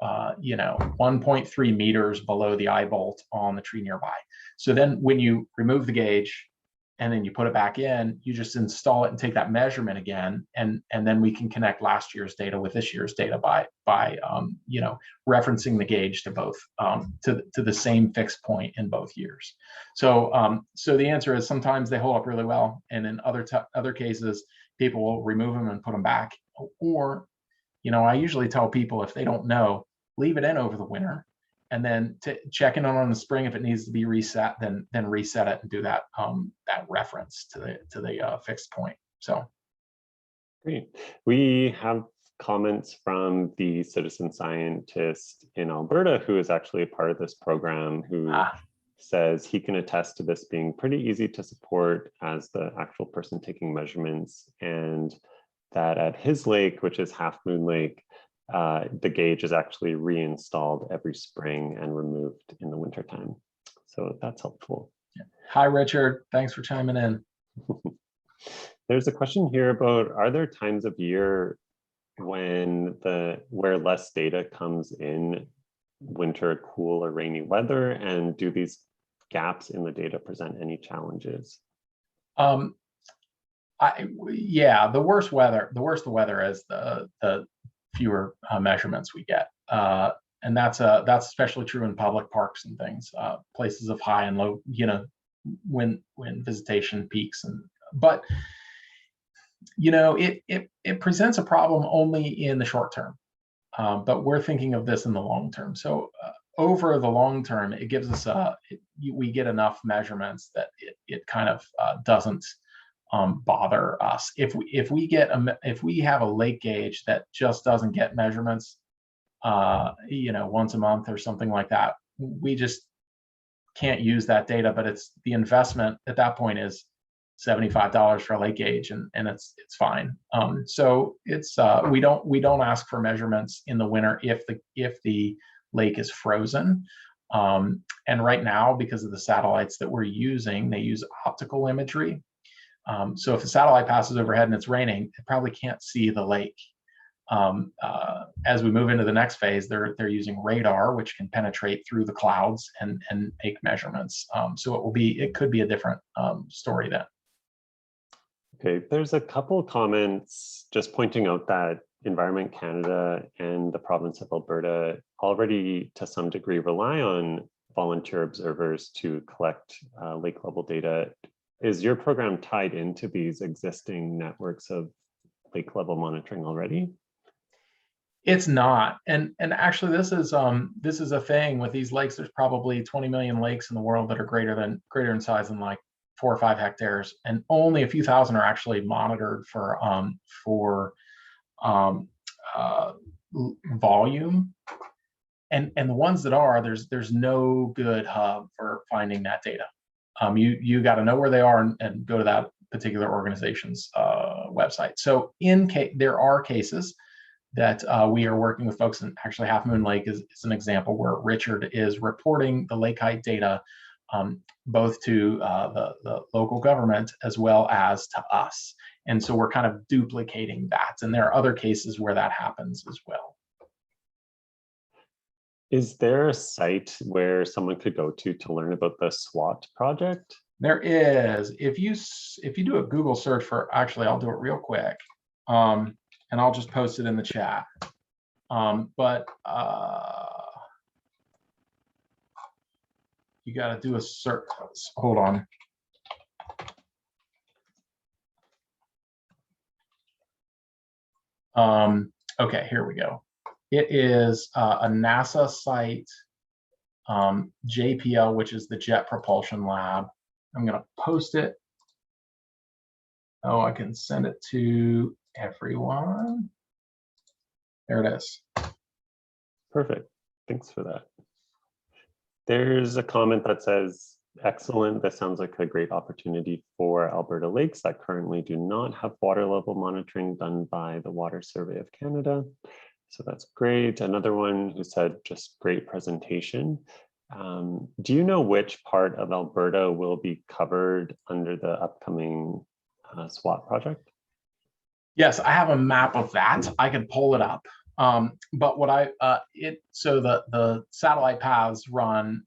1.3 meters below the eye bolt on the tree nearby. So then when you remove the gauge and then you put it back in, you just install it and take that measurement again, and then we can connect last year's data with this year's data by referencing the gauge to both to the same fixed point in both years. So so the answer is, sometimes they hold up really well, and in other cases people will remove them and put them back. Or, I usually tell people, if they don't know, leave it in over the winter, and then to check in on the spring. If it needs to be reset, then reset it and do that that reference to the fixed point. So great. We have comments from the citizen scientist in Alberta, who is actually a part of this program, who says he can attest to this being pretty easy to support as the actual person taking measurements, and that at his lake, which is Half Moon Lake, the gauge is actually reinstalled every spring and removed in the wintertime. So that's helpful. Yeah. Hi, Richard. Thanks for chiming in. There's a question here about, are there times of year when where less data comes in winter, cool or rainy weather? And do these gaps in the data present any challenges? Yeah, the worse the weather is, the fewer measurements we get, and that's especially true in public parks and things, places of high and low, when visitation peaks. But it presents a problem only in the short term, but we're thinking of this in the long term. So over the long term, it gives us we get enough measurements that it kind of doesn't bother us. If we have a lake gauge that just doesn't get measurements, once a month or something like that, we just can't use that data. But it's the investment at that point is $75 for a lake gauge, and it's fine. So it's we don't ask for measurements in the winter if the lake is frozen. And right now, because of the satellites that we're using, they use optical imagery. So if a satellite passes overhead and it's raining, it probably can't see the lake. As we move into the next phase, they're using radar, which can penetrate through the clouds and make measurements. So it could be a different story then. Okay, there's a couple comments just pointing out that Environment Canada and the province of Alberta already to some degree rely on volunteer observers to collect lake level data. Is your program tied into these existing networks of lake level monitoring already? It's not, and actually this is a thing with these lakes. There's probably 20 million lakes in the world that are greater in size than like 4 or 5 hectares, and only a few thousand are actually monitored for volume. And the ones that are, there's no good hub for finding that data. You got to know where they are and go to that particular organization's website. So there are cases that we are working with folks, and actually Half Moon Lake is an example where Richard is reporting the lake height data both to the local government as well as to us. And so we're kind of duplicating that. And there are other cases where that happens as well. Is there a site where someone could go to learn about the SWAT project? There is. If you do a Google search for, actually, I'll do it real quick, and I'll just post it in the chat. You got to do a search. Hold on. Okay, here we go. It is a NASA site, JPL, which is the Jet Propulsion Lab. I'm going to post it. Oh, I can send it to everyone. There it is. Perfect. Thanks for that. There's a comment that says, excellent. This sounds like a great opportunity for Alberta lakes that currently do not have water level monitoring done by the Water Survey of Canada. So that's great. Another one who said, just great presentation. Do you know which part of Alberta will be covered under the upcoming SWAT project? Yes, I have a map of that. I can pull it up. But what so the satellite paths run,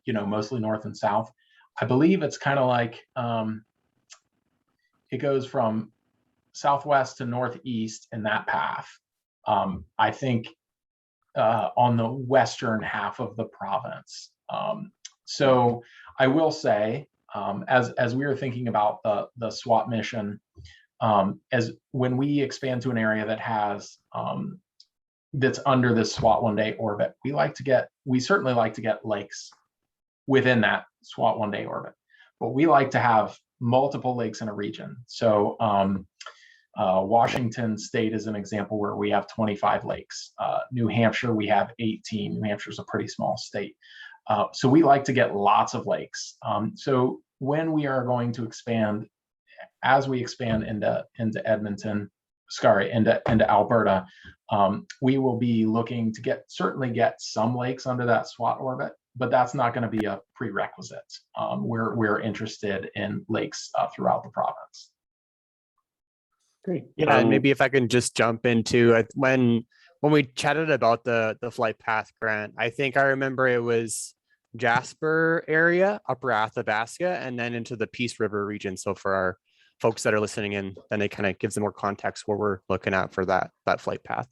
mostly north and south. I believe it's kind of like, it goes from southwest to northeast in that path. I think on the western half of the province. So I will say, as we were thinking about the SWAT mission, as when we expand to an area that has that's under this SWAT 1-day orbit, we certainly like to get lakes within that SWAT 1-day orbit, but we like to have multiple lakes in a region. So Washington State is an example where we have 25 lakes. New Hampshire, we have 18. New Hampshire is a pretty small state. So we like to get lots of lakes. So when we are going to expand, as we expand into Alberta, we will be looking to certainly get some lakes under that SWAT orbit, but that's not going to be a prerequisite. We're interested in lakes throughout the province. Great. Yeah, and maybe if I can just jump into when we chatted about the flight path grant, I think I remember it was Jasper area, Upper Athabasca, and then into the Peace River region. So for our folks that are listening in, then it kind of gives them more context where we're looking at for that flight path.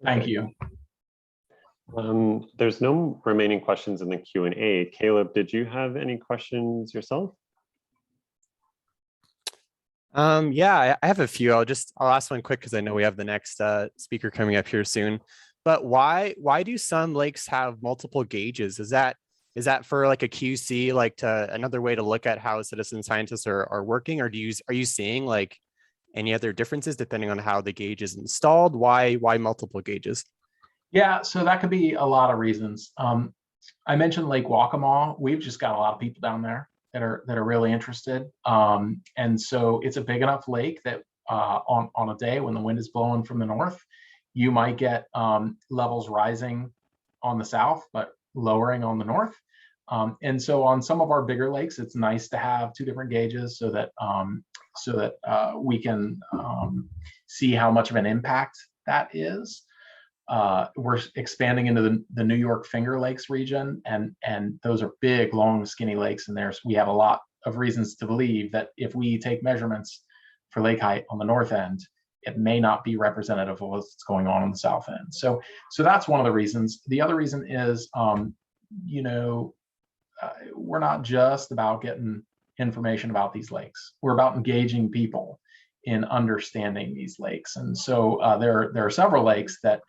Thank you. There's no remaining questions in the Q&A. Caleb, did you have any questions yourself? Yeah, I have a few. I'll ask one quick because I know we have the next speaker coming up here soon. But why do some lakes have multiple gauges? Is that for like a QC, like another way to look at how citizen scientists are working, or are you seeing like any other differences depending on how the gauge is installed? Why multiple gauges? Yeah, so that could be a lot of reasons. I mentioned Lake Waccamaw. We've just got a lot of people down there that are really interested. And so it's a big enough lake that on a day when the wind is blowing from the north, you might get levels rising on the south, but lowering on the north. And so on some of our bigger lakes, it's nice to have two different gauges so that we can see how much of an impact that is. We're expanding into the New York Finger Lakes region, and those are big, long, skinny lakes. And we have a lot of reasons to believe that if we take measurements for lake height on the north end, it may not be representative of what's going on the south end. So that's one of the reasons. The other reason is, we're not just about getting information about these lakes. We're about engaging people in understanding these lakes. And so there are several lakes that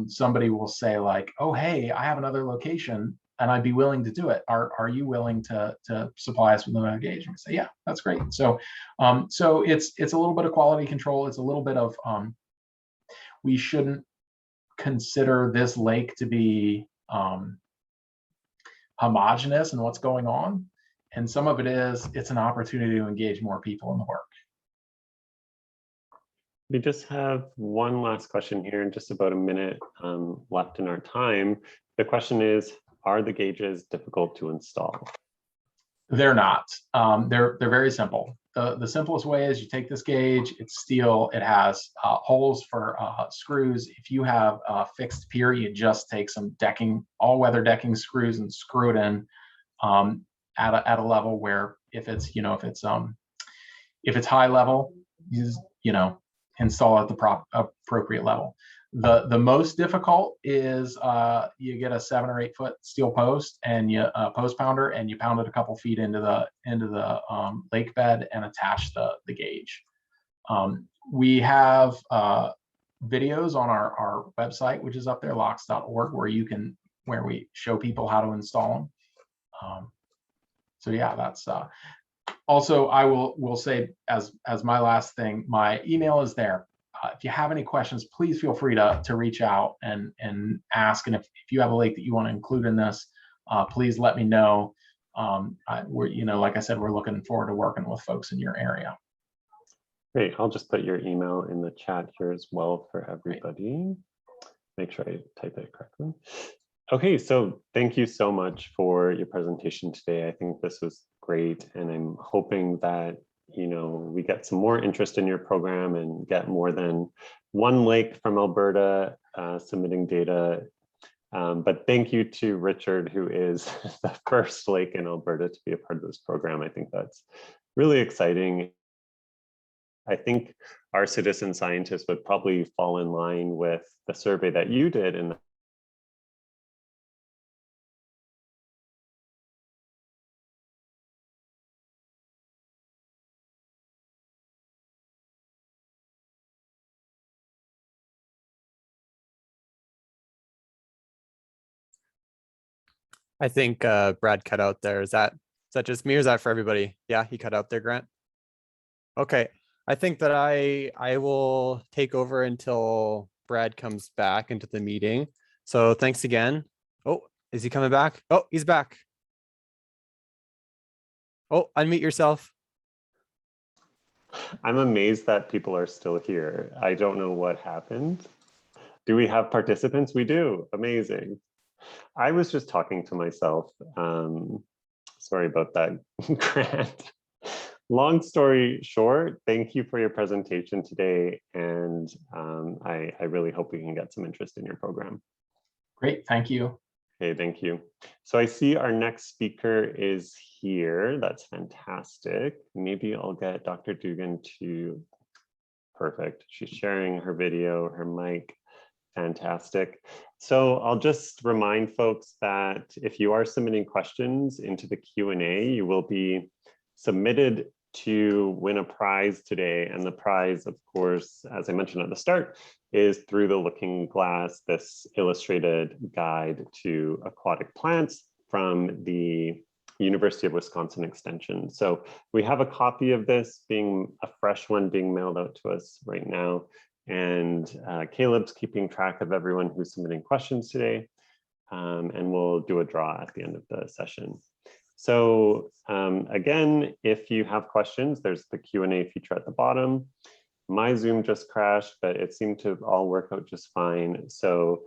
somebody will say like, oh, hey, I have another location and I'd be willing to do it. Are you willing to supply us with another gauge? And we say, yeah, that's great. So it's a little bit of quality control. It's a little bit of, we shouldn't consider this lake to be homogenous in what's going on. And some of it's an opportunity to engage more people in the work. We just have one last question here in just about a minute left in our time. The question is, are the gauges difficult to install? They're not. They're very simple. The simplest way is you take this gauge, it's steel, it has holes for screws. If you have a fixed pier, you just take some decking, all-weather decking screws and screw it in at a level where if it's high level, install at the appropriate level. The most difficult is you get a 7 or 8 foot steel post and you post pounder, and you pound it a couple feet into the lake bed and attach the gauge. We have videos on our website, which is up there, locks.org, where we show people how to install them. So yeah, that's also, I will say as my last thing, my email is there. If you have any questions, please feel free to reach out and ask. And if you have a lake that you want to include in this, please let me know. Like I said, we're looking forward to working with folks in your area. Great. I'll just put your email in the chat here as well for everybody. Make sure I type it correctly. Okay, so thank you so much for your presentation today. I think this was great, and I'm hoping that we get some more interest in your program and get more than one lake from Alberta submitting data. But thank you to Richard, who is the first lake in Alberta to be a part of this program. I think that's really exciting. I think our citizen scientists would probably fall in line with the survey that you did in I think Brad cut out there. Is that just me or is that for everybody? Yeah, he cut out there, Grant. Okay, I think that I will take over until Brad comes back into the meeting. So thanks again. Oh, is he coming back? Oh, he's back. Oh, unmute yourself. I'm amazed that people are still here. I don't know what happened. Do we have participants? We do. Amazing. I was just talking to myself. Sorry about that, Grant. Long story short, thank you for your presentation today. And I really hope we can get some interest in your program. Great, thank you. Okay, thank you. So I see our next speaker is here. That's fantastic. Maybe I'll get Dr. Dugan to, perfect. She's sharing her video, her mic. Fantastic. So I'll just remind folks that if you are submitting questions into the Q&A, you will be submitted to win a prize today. And the prize, of course, as I mentioned at the start, is Through the Looking Glass, this illustrated guide to aquatic plants from the University of Wisconsin Extension. So we have a copy of this, being a fresh one being mailed out to us right now. And Caleb's keeping track of everyone who's submitting questions today. And we'll do a draw at the end of the session. So again, if you have questions, there's the Q&A feature at the bottom. My Zoom just crashed, but it seemed to all work out just fine. So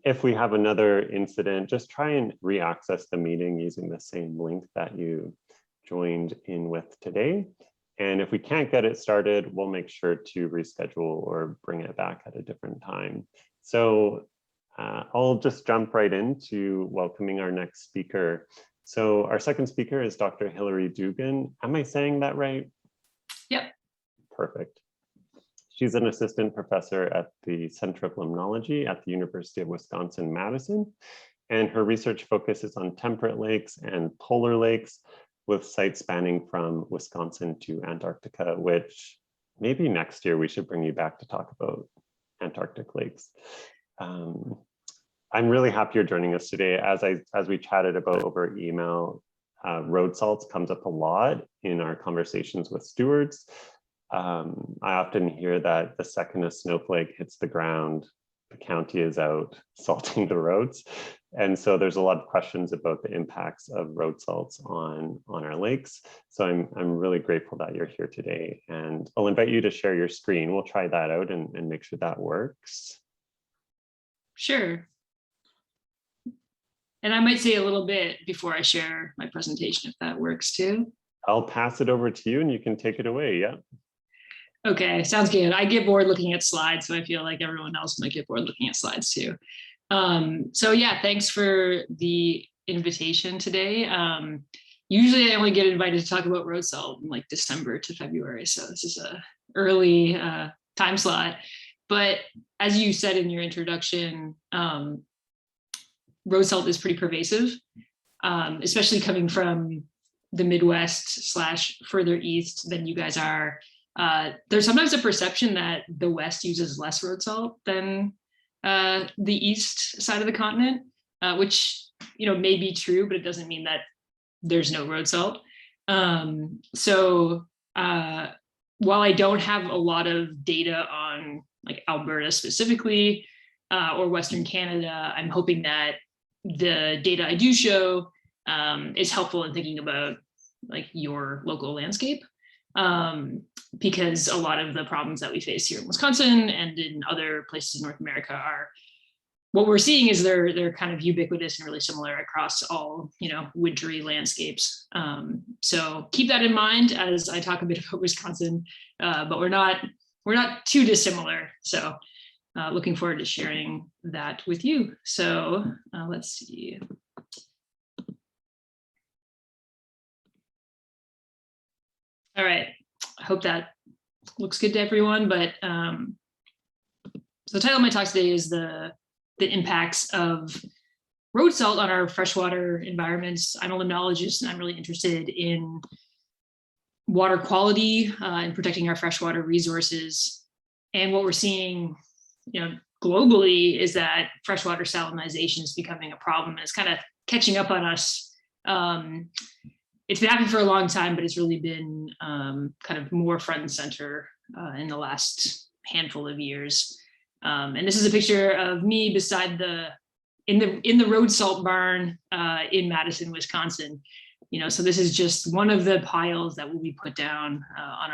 If we have another incident, just try and re-access the meeting using the same link that you joined in with today. And if we can't get it started, we'll make sure to reschedule or bring it back at a different time. So I'll just jump right into welcoming our next speaker. So our second speaker is Dr. Hilary Dugan. Am I saying that right? Yep. Perfect. She's an assistant professor at the Center of Limnology at the University of Wisconsin-Madison. And her research focuses on temperate lakes and polar lakes, with sites spanning from Wisconsin to Antarctica, which maybe next year we should bring you back to talk about Antarctic lakes. I'm really happy you're joining us today. As we chatted about over email, road salts comes up a lot in our conversations with stewards. I often hear that the second a snowflake hits the ground, the county is out salting the roads. And so there's a lot of questions about the impacts of road salts on our lakes. So I'm really grateful that you're here today. And I'll invite you to share your screen. We'll try that out and make sure that works. Sure. And I might say a little bit before I share my presentation, if that works too. I'll pass it over to you and you can take it away, yeah. Okay, sounds good. I get bored looking at slides, so I feel like everyone else might get bored looking at slides too. So yeah, thanks for the invitation today. Usually I only get invited to talk about road salt in like December to February, so this is a early time slot. But as you said in your introduction, road salt is pretty pervasive, especially coming from the Midwest / further east than you guys are. There's sometimes a perception that the West uses less road salt than the east side of the continent, which may be true, but it doesn't mean that there's no road salt. So while I don't have a lot of data on like Alberta specifically or Western Canada, I'm hoping that the data I do show is helpful in thinking about like your local landscape. Because a lot of the problems that we face here in Wisconsin and in other places in North America are, what we're seeing is they're kind of ubiquitous and really similar across all, wintry landscapes. So keep that in mind as I talk a bit about Wisconsin, but we're not too dissimilar. So looking forward to sharing that with you. So let's see. All right, I hope that looks good to everyone, but so the title of my talk today is the impacts of road salt on our freshwater environments. I'm a limnologist and I'm really interested in water quality and protecting our freshwater resources. And what we're seeing, globally is that freshwater salinization is becoming a problem and it's kind of catching up on us. It's been happening for a long time, but it's really been kind of more front and center in the last handful of years. And this is a picture of me beside in the road salt barn in Madison, Wisconsin. So this is just one of the piles that will be put down on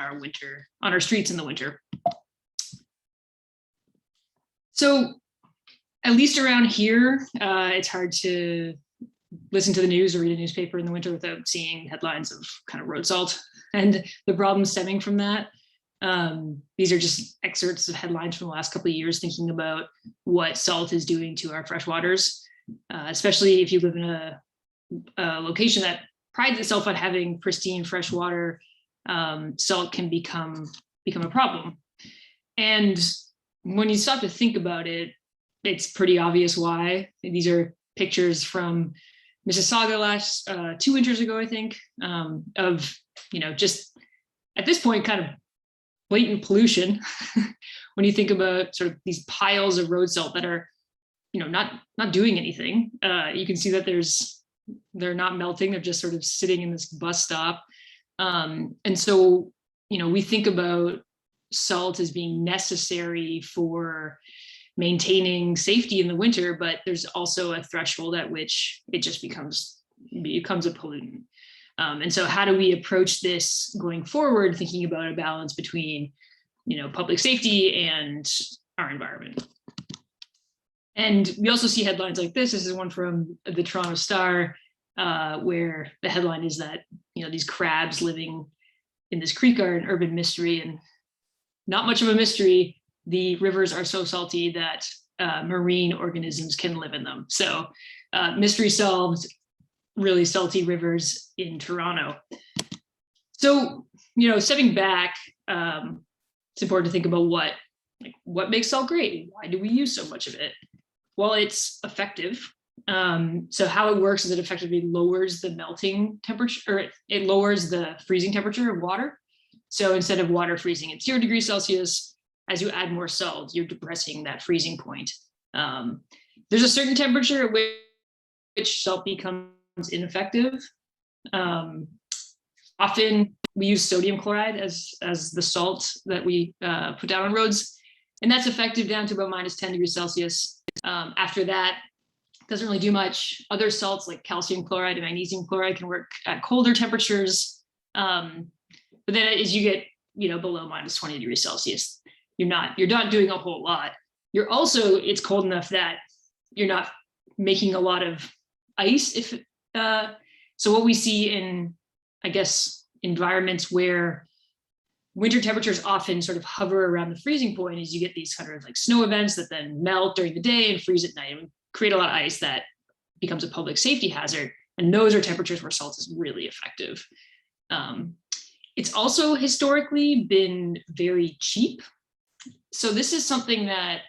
our streets in the winter. So at least around here, it's hard to listen to the news or read a newspaper in the winter without seeing headlines of kind of road salt and the problems stemming from that. These are just excerpts of headlines from the last couple of years thinking about what salt is doing to our freshwaters, especially if you live in a location that prides itself on having pristine fresh water. Salt can become a problem. And when you stop to think about it, it's pretty obvious why. These are pictures from Mississauga last 2 winters ago, I think, of just at this point kind of blatant pollution. When you think about sort of these piles of road salt that are not doing anything, you can see that they're not melting, they're just sort of sitting in this bus stop. And so we think about salt as being necessary for maintaining safety in the winter, but there's also a threshold at which it just becomes a pollutant. And so how do we approach this going forward, thinking about a balance between, public safety and our environment? And we also see headlines like this. This is one from the Toronto Star, where the headline is that, these crabs living in this creek are an urban mystery, and not much of a mystery. The rivers are so salty that marine organisms can live in them. So mystery solved, really salty rivers in Toronto. So, stepping back, it's important to think about what makes salt great? Why do we use so much of it? Well, it's effective. So how it works is it effectively lowers the melting temperature, or it lowers the freezing temperature of water. So instead of water freezing at 0 degrees Celsius, as you add more salt, you're depressing that freezing point. There's a certain temperature at which salt becomes ineffective. Often we use sodium chloride as the salt that we put down on roads, and that's effective down to about -10 degrees Celsius. After that, doesn't really do much. Other salts like calcium chloride and magnesium chloride can work at colder temperatures. But then as you get, below -20 degrees Celsius, you're not doing a whole lot. It's cold enough that you're not making a lot of ice. So what we see in, I guess, environments where winter temperatures often sort of hover around the freezing point is you get these kind of like snow events that then melt during the day and freeze at night and create a lot of ice that becomes a public safety hazard. And those are temperatures where salt is really effective. It's also historically been very cheap. So this is something that,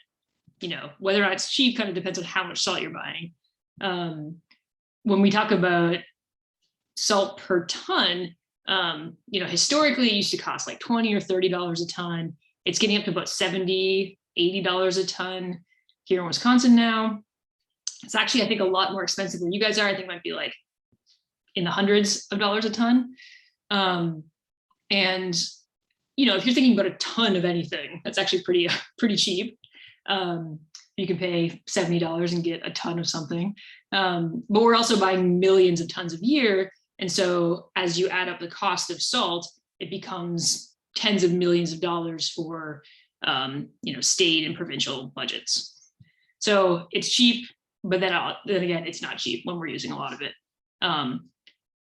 whether or not it's cheap kind of depends on how much salt you're buying. When we talk about salt per ton, historically it used to cost like $20 or $30 a ton. It's getting up to about $70, $80 a ton here in Wisconsin now. It's actually, I think, a lot more expensive than you guys are. I think it might be like in the hundreds of dollars a ton. And, if you're thinking about a ton of anything, that's actually pretty cheap. You can pay $70 and get a ton of something. But we're also buying millions of tons a year. And so as you add up the cost of salt, it becomes tens of millions of dollars for, state and provincial budgets. So it's cheap, but then again, it's not cheap when we're using a lot of it.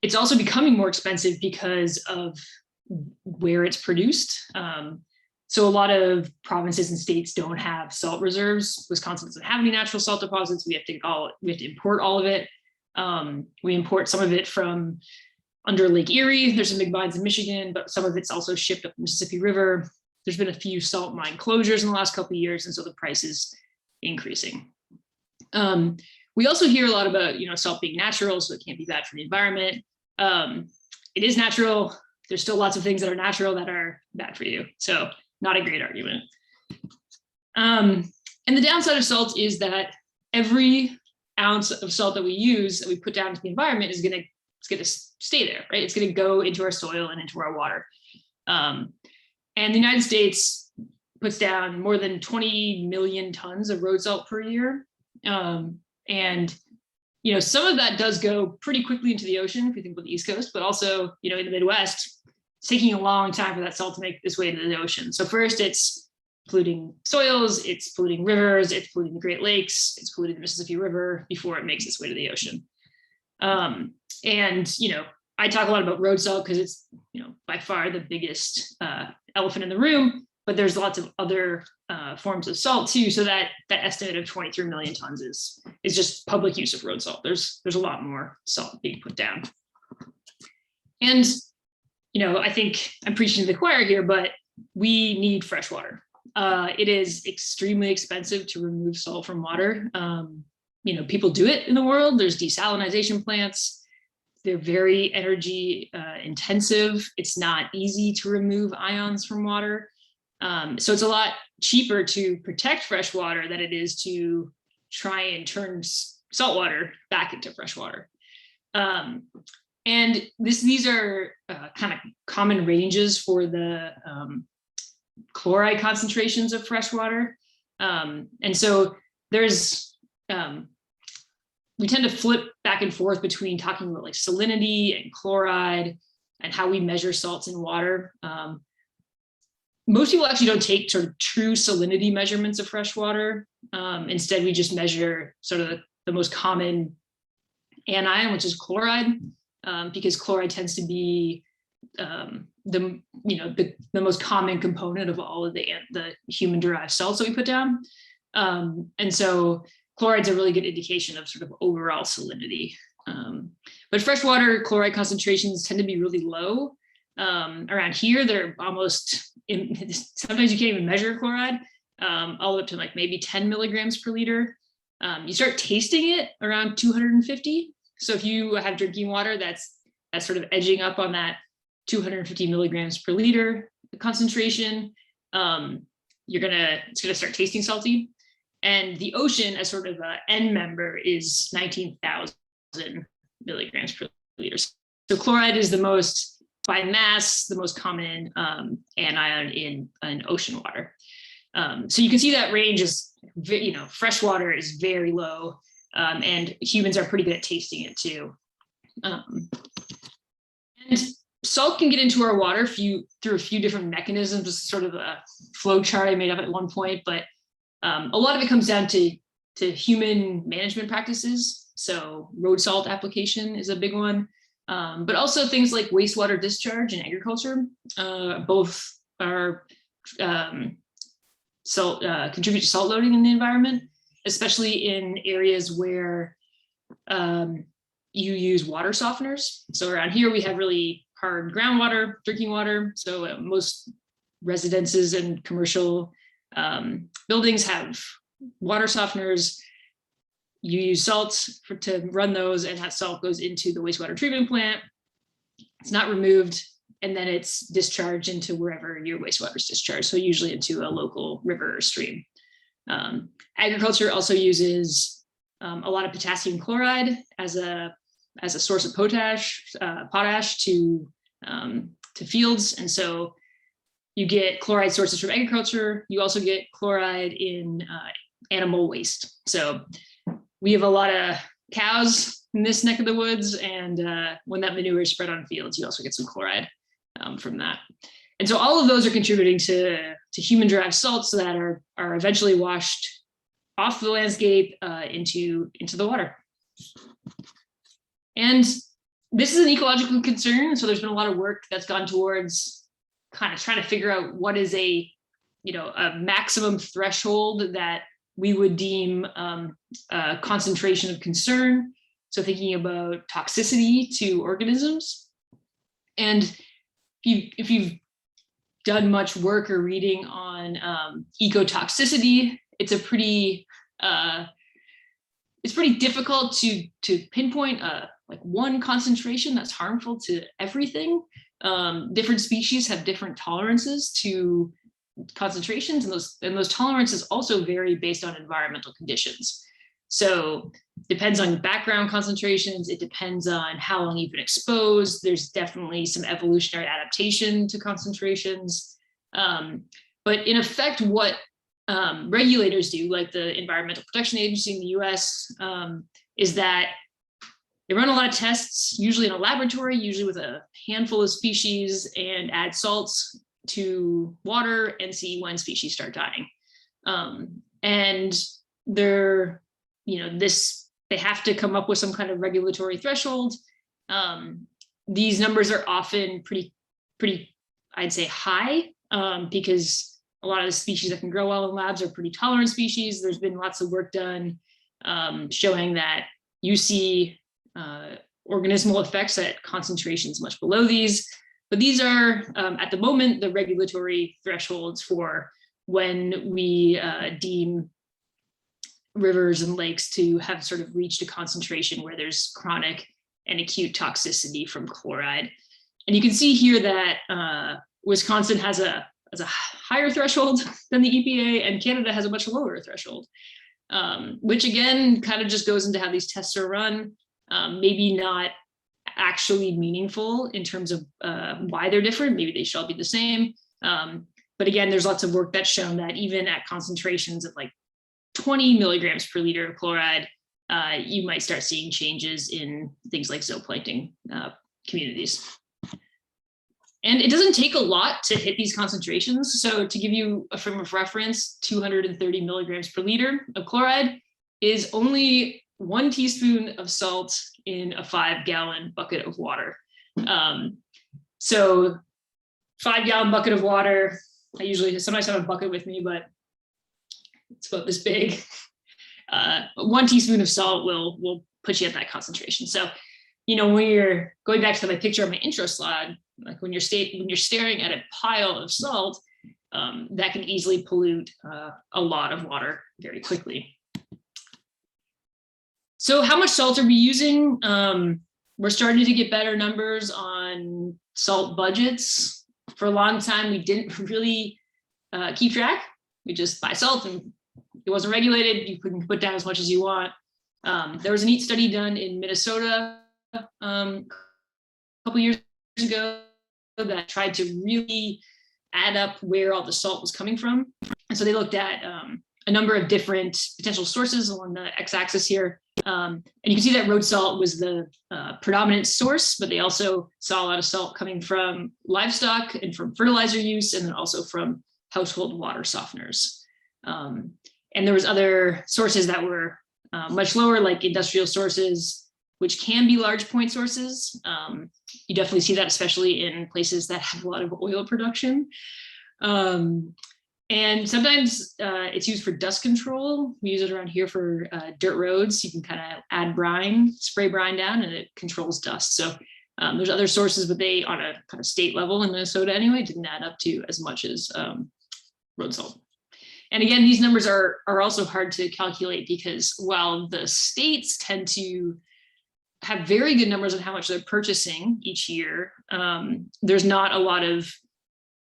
It's also becoming more expensive because of where it's produced. So a lot of provinces and states don't have salt reserves. Wisconsin doesn't have any natural salt deposits. We have to import all of it. We import some of it from under Lake Erie. There's some big mines in Michigan, but some of it's also shipped up the Mississippi River. There's been a few salt mine closures in the last couple of years, and so the price is increasing. We also hear a lot about, salt being natural, so it can't be bad for the environment. It is natural. There's still lots of things that are natural that are bad for you. So not a great argument. And the downside of salt is that every ounce of salt that we use, that we put down into the environment, is going to stay there, right? It's going to go into our soil and into our water. And the United States puts down more than 20 million tons of road salt per year. And some of that does go pretty quickly into the ocean if you think about the East Coast, but also, in the Midwest, it's taking a long time for that salt to make its way into the ocean. So first it's polluting soils, it's polluting rivers, it's polluting the Great Lakes, it's polluting the Mississippi River before it makes its way to the ocean. And, I talk a lot about road salt because it's, by far the biggest elephant in the room, but there's lots of other forms of salt too. So that estimate of 23 million tons is just public use of road salt. There's a lot more salt being put down. And, I think I'm preaching to the choir here, but we need fresh water. It is extremely expensive to remove salt from water. People do it in the world. There's desalination plants. They're very energy intensive. It's not easy to remove ions from water. So it's a lot cheaper to protect fresh water than it is to try and turn salt water back into fresh water. And these are kind of common ranges for the chloride concentrations of fresh water. And so there's, we tend to flip back and forth between talking about like salinity and chloride and how we measure salts in water. most people actually don't take sort of true salinity measurements of fresh water. Instead, we just measure sort of the most common anion, which is chloride, because chloride tends to be the most common component of all of the human derived salts that we put down. And so chloride's a really good indication of sort of overall salinity. But freshwater chloride concentrations tend to be really low. Around here, they're almost, sometimes you can't even measure chloride, all the way up to like maybe 10 milligrams per liter. You start tasting it around 250. So if you have drinking water, that's sort of edging up on that 250 milligrams per liter concentration. It's gonna start tasting salty. And the ocean, as sort of an end member, is 19,000 milligrams per liter. So chloride is the most, by mass, the most common anion in ocean water. So you can see that range is, fresh water is very low, and humans are pretty good at tasting it too. And salt can get into our water through a few different mechanisms. This is sort of a flow chart I made up at one point, but a lot of it comes down to human management practices. So road salt application is a big one, but also things like wastewater discharge and agriculture. Both are contribute to salt loading in the environment, especially in areas where you use water softeners. So around here, we have really hard groundwater, drinking water. So most residences and commercial buildings have water softeners. You use salts to run those, and that salt goes into the wastewater treatment plant. It's not removed, and then it's discharged into wherever your wastewater is discharged, so usually into a local river or stream. Agriculture also uses a lot of potassium chloride as a source of potash to fields, and so you get chloride sources from agriculture. You also get chloride in animal waste. So we have a lot of cows in this neck of the woods, and when that manure is spread on fields, you also get some chloride from that. And so all of those are contributing to human-derived salts that are eventually washed off the landscape into the water. And this is an ecological concern. So there's been a lot of work that's gone towards kind of trying to figure out what is a maximum threshold that we would deem a concentration of concern. So thinking about toxicity to organisms. And if you've done much work or reading on ecotoxicity, it's pretty difficult to pinpoint like one concentration that's harmful to everything. Different species have different tolerances to concentrations, and those tolerances also vary based on environmental conditions. So depends on background concentrations. It depends on how long you've been exposed. There's definitely some evolutionary adaptation to concentrations. But in effect, what regulators do, like the Environmental Protection Agency in the US, is that they run a lot of tests, usually in a laboratory, usually with a handful of species, and add salts to water and see when species start dying. And they have to come up with some kind of regulatory threshold. These numbers are often pretty, I'd say, high, because a lot of the species that can grow well in labs are pretty tolerant species. There's been lots of work done showing that you see organismal effects at concentrations much below these. But these are, at the moment, the regulatory thresholds for when we deem rivers and lakes to have sort of reached a concentration where there's chronic and acute toxicity from chloride. And you can see here that Wisconsin has a higher threshold than the EPA, and Canada has a much lower threshold, which again kind of just goes into how these tests are run. Maybe not actually meaningful in terms of why they're different. Maybe they should all be the same. But again, there's lots of work that's shown that even at concentrations of like 20 milligrams per liter of chloride, you might start seeing changes in things like zooplankton communities. And it doesn't take a lot to hit these concentrations. So to give you a frame of reference, 230 milligrams per liter of chloride is only 1 teaspoon of salt in a 5-gallon bucket of water. So 5-gallon bucket of water, sometimes have a bucket with me, but it's about this big. 1 teaspoon of salt will put you at that concentration. So, when you're going back to my picture on my intro slide, like when you're staring at a pile of salt, that can easily pollute a lot of water very quickly. So how much salt are we using? We're starting to get better numbers on salt budgets. For a long time, we didn't really keep track. We just buy salt and it wasn't regulated. You couldn't put down as much as you want. There was a neat study done in Minnesota a couple years ago that tried to really add up where all the salt was coming from. And so they looked at a number of different potential sources along the x-axis here. And you can see that road salt was the predominant source, but they also saw a lot of salt coming from livestock and from fertilizer use, and then also from household water softeners. And there was other sources that were much lower, like industrial sources, which can be large point sources. You definitely see that, especially in places that have a lot of oil production. And sometimes it's used for dust control. We use it around here for dirt roads. You can kind of add brine, spray brine down, and it controls dust. So there's other sources, but they, on a kind of state level in Minnesota anyway, didn't add up to as much as road salt. And again, these numbers are also hard to calculate because while the states tend to have very good numbers on how much they're purchasing each year, there's not a lot of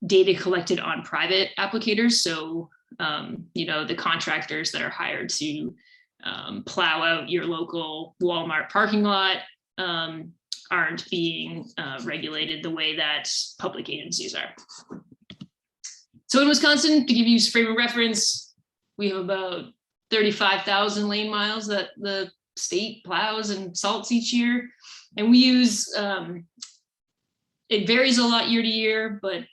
data collected on private applicators. So, the contractors that are hired to plow out your local Walmart parking lot aren't being regulated the way that public agencies are. So in Wisconsin, to give you a frame of reference, we have about 35,000 lane miles that the state plows and salts each year. And we use, it varies a lot year to year, but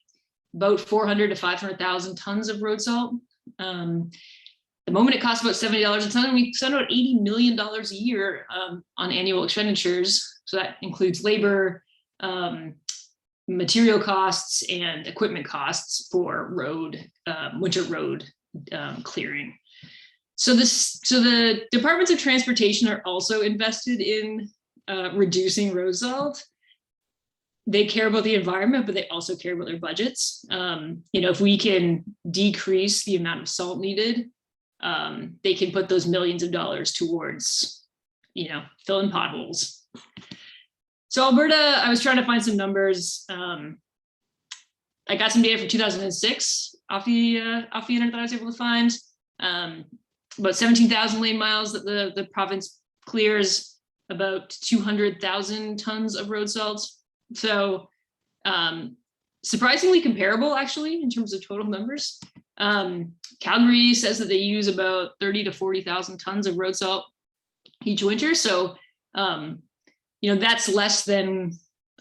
about 400 to 500,000 tons of road salt. The moment it costs about $70 a ton, and we spend about $80 million a year on annual expenditures. So that includes labor, material costs, and equipment costs for winter road clearing. So the departments of transportation are also invested in reducing road salt. They care about the environment, but they also care about their budgets. If we can decrease the amount of salt needed, they can put those millions of dollars towards, filling potholes. So Alberta, I was trying to find some numbers. I got some data from 2006 off the internet that I was able to find. About 17,000 lane miles that the province clears, about 200,000 tons of road salt. So surprisingly comparable, actually, in terms of total numbers. Calgary says that they use about 30 to 40,000 tons of road salt each winter. So, that's less than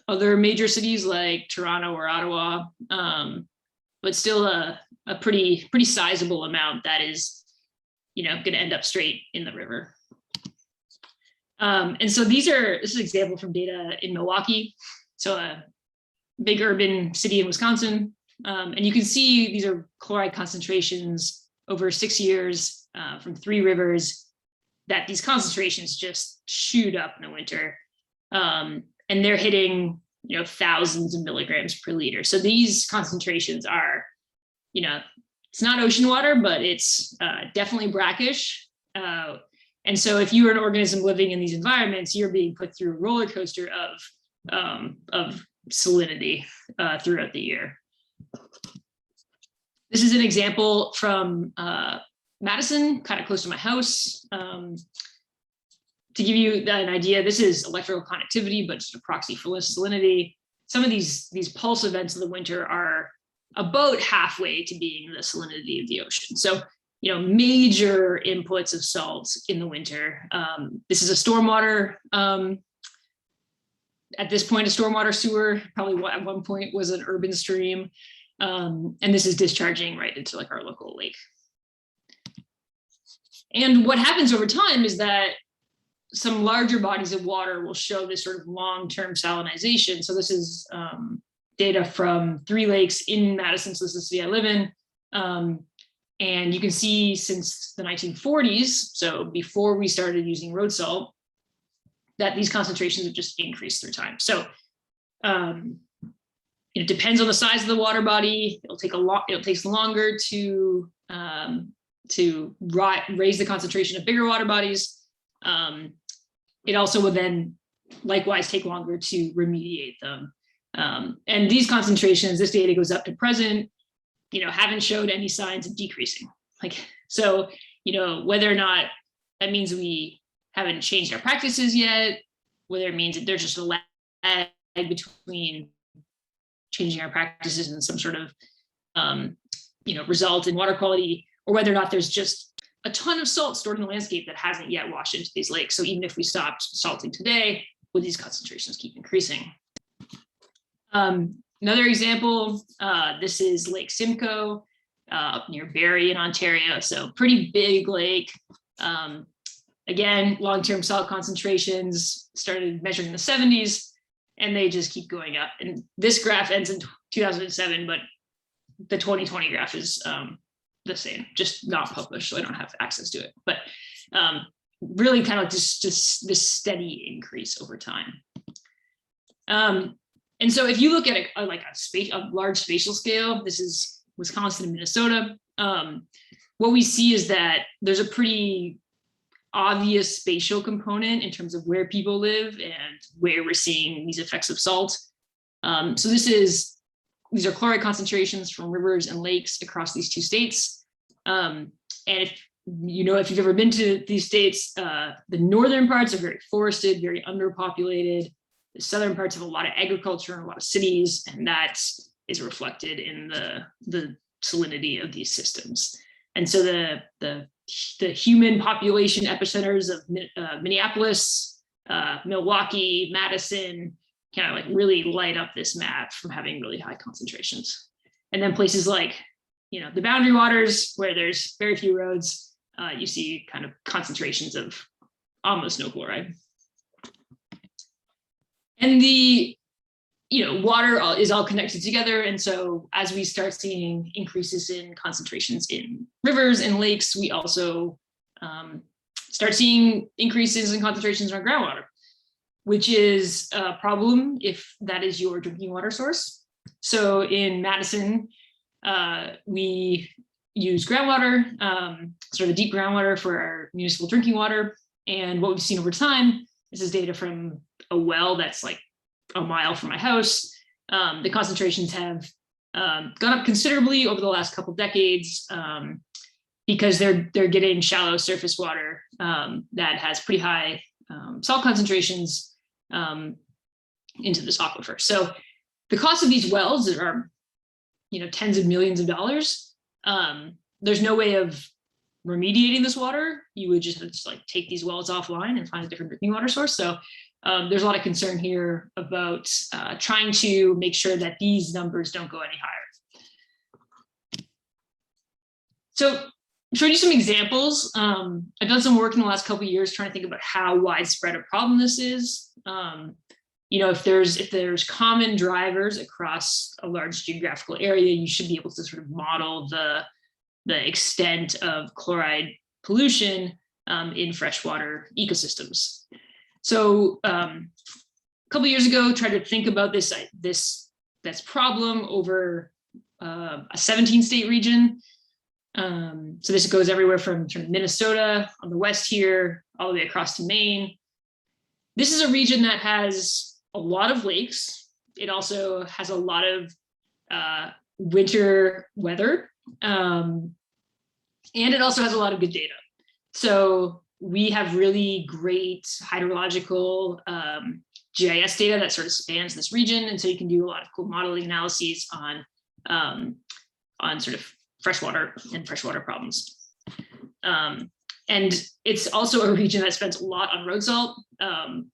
other major cities like Toronto or Ottawa, but still a pretty sizable amount that is, going to end up straight in the river. And so this is an example from data in Milwaukee. So a big urban city in Wisconsin. And you can see these are chloride concentrations over 6 years from 3 rivers, that these concentrations just shoot up in the winter. And they're hitting, thousands of milligrams per liter. So these concentrations are, it's not ocean water, but it's definitely brackish. And so if you are an organism living in these environments, you're being put through a roller coaster of salinity throughout the year. This is an example from Madison, kind of close to my house. To give you an idea, this is electrical conductivity, but just a proxy for salinity. Some of these pulse events of the winter are about halfway to being the salinity of the ocean. So, major inputs of salt in the winter. This is a stormwater at this point a stormwater sewer, probably at one point was an urban stream. And this is discharging right into like our local lake. And what happens over time is that some larger bodies of water will show this sort of long-term salinization. So this is data from 3 lakes in Madison, so this is the city I live in. And you can see since the 1940s, so before we started using road salt, that these concentrations have just increased through time. So it depends on the size of the water body. It takes longer to raise the concentration of bigger water bodies. It also will then likewise take longer to remediate them. And these concentrations, this data goes up to present, haven't showed any signs of decreasing. So, whether or not that means we haven't changed our practices yet, whether it means that there's just a lag between changing our practices and some sort of, result in water quality, or whether or not there's just a ton of salt stored in the landscape that hasn't yet washed into these lakes. So even if we stopped salting today, will these concentrations keep increasing? Another example, this is Lake Simcoe up near Barrie in Ontario. So pretty big lake. Again, long-term salt concentrations started measuring in the 70s, and they just keep going up. And this graph ends in 2007, but the 2020 graph is the same, just not published, so I don't have access to it. But really kind of just this steady increase over time. And so if you look at a large spatial scale, this is Wisconsin and Minnesota, what we see is that there's a pretty obvious spatial component in terms of where people live and where we're seeing these effects of salt. So these are chloride concentrations from rivers and lakes across these 2 states. And if you've ever been to these states, the northern parts are very forested, very underpopulated. The southern parts have a lot of agriculture and a lot of cities, and that is reflected in the salinity of these systems. And so the human population epicenters of Minneapolis, Milwaukee, Madison, kind of like really light up this map from having really high concentrations. And then places like, the boundary waters where there's very few roads, you see kind of concentrations of almost no chloride. And the water is all connected together. And so as we start seeing increases in concentrations in rivers and lakes, we also start seeing increases in concentrations in our groundwater, which is a problem if that is your drinking water source. So in Madison, we use groundwater, sort of deep groundwater for our municipal drinking water. And what we've seen over time, this is data from a well that's like a mile from my house. The concentrations have gone up considerably over the last couple of decades because they're getting shallow surface water that has pretty high salt concentrations into this aquifer. So the cost of these wells are, tens of millions of dollars. There's no way of remediating this water. You would just take these wells offline and find a different drinking water source. So there's a lot of concern here about trying to make sure that these numbers don't go any higher. So showing you some examples. I've done some work in the last couple of years trying to think about how widespread a problem this is. If there's common drivers across a large geographical area, you should be able to sort of model the extent of chloride pollution in freshwater ecosystems. So a couple of years ago, tried to think about this problem over a 17-state region. So this goes everywhere from sort of Minnesota on the west here, all the way across to Maine. This is a region that has a lot of lakes. It also has a lot of winter weather. And it also has a lot of good data. So we have really great hydrological GIS data that sort of spans this region. And so you can do a lot of cool modeling analyses on sort of freshwater and freshwater problems. And it's also a region that spends a lot on road salt.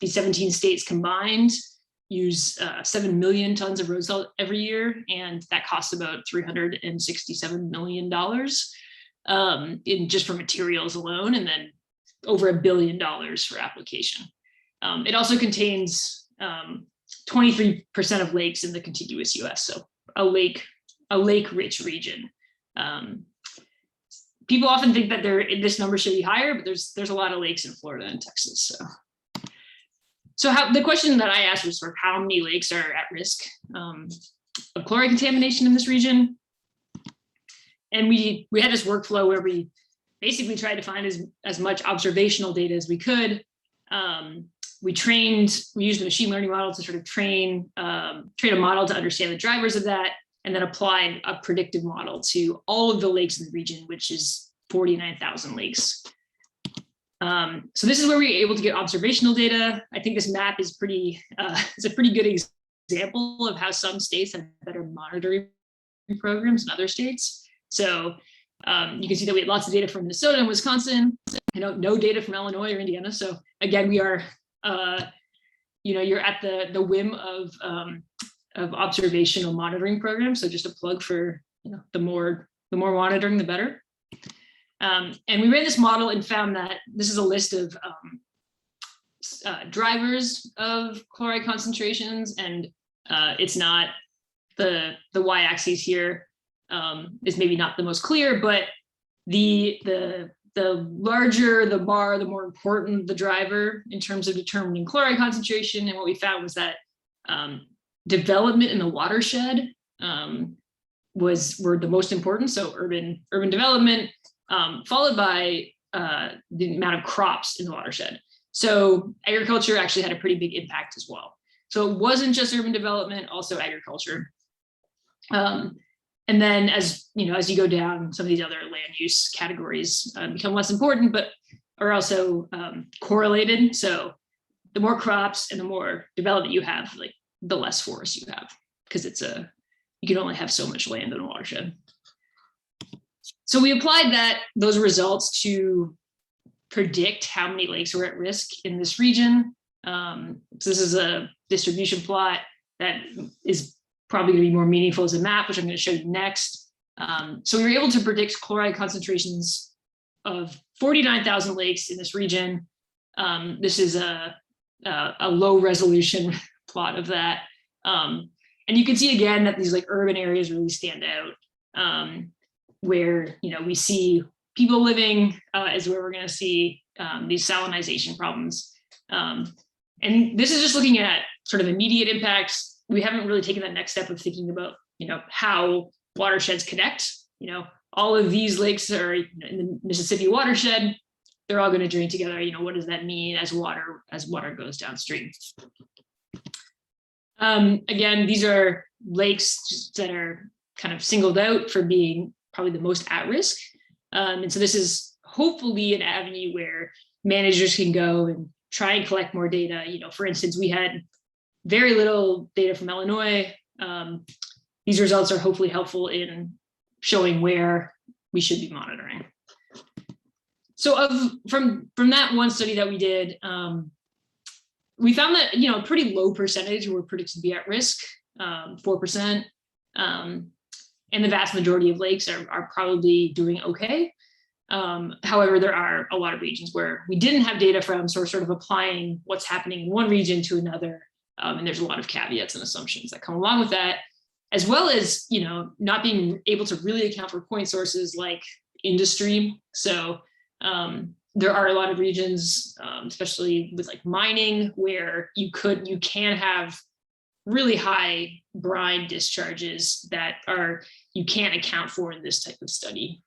These 17 states combined use 7 million tons of road salt every year, and that costs about $367 million in just for materials alone, and then over $1 billion for application. It also contains 23% of lakes in the contiguous US, so a lake-rich region. People often think that this number should be higher, but there's a lot of lakes in Florida and Texas. So the question that I asked was sort of how many lakes are at risk of chloride contamination in this region. And we had this workflow where we basically tried to find as much observational data as we could. We used a machine learning model to sort of train a model to understand the drivers of that, and then applied a predictive model to all of the lakes in the region, which is 49,000 lakes. So this is where we were able to get observational data. I think this map is it's a pretty good example of how some states have better monitoring programs than other states. So you can see that we had lots of data from Minnesota and Wisconsin, no data from Illinois or Indiana. So again, we are, you're at the whim of observational monitoring programs. So just a plug for, the more monitoring, the better. And we ran this model and found that this is a list of drivers of chloride concentrations, and it's not the y-axis here is maybe not the most clear, but the larger the bar, the more important the driver in terms of determining chloride concentration. And what we found was that development in the watershed were the most important. So urban development, followed by the amount of crops in the watershed. So agriculture actually had a pretty big impact as well. So it wasn't just urban development, also agriculture. And then as you go down, some of these other land use categories become less important, but are also correlated. So the more crops and the more development you have, like the less forest you have, because you can only have so much land in a watershed. So we applied those results to predict how many lakes were at risk in this region. So this is a distribution plot that is probably going to be more meaningful as a map, which I'm going to show you next. So we were able to predict chloride concentrations of 49,000 lakes in this region. This is a low resolution plot of that. And you can see again that these urban areas really stand out, where we see people living is where we're going to see these salinization problems. And this is just looking at sort of immediate impacts. We haven't really taken that next step of thinking about how watersheds connect. All of these lakes are in the Mississippi watershed. They're all going to drain together. What does that mean as water goes downstream? Again, these are lakes that are kind of singled out for being probably the most at risk. And so this is hopefully an avenue where managers can go and try and collect more data. For instance, we had very little data from Illinois. These results are hopefully helpful in showing where we should be monitoring. So from that one study that we did, we found that a pretty low percentage were predicted to be at risk, 4%. And the vast majority of lakes are probably doing okay. However, there are a lot of regions where we didn't have data from, so we're sort of applying what's happening in one region to another. And there's a lot of caveats and assumptions that come along with that, as well as, not being able to really account for point sources like industry. So there are a lot of regions, especially with mining, where you can have really high brine discharges that you can't account for in this type of study.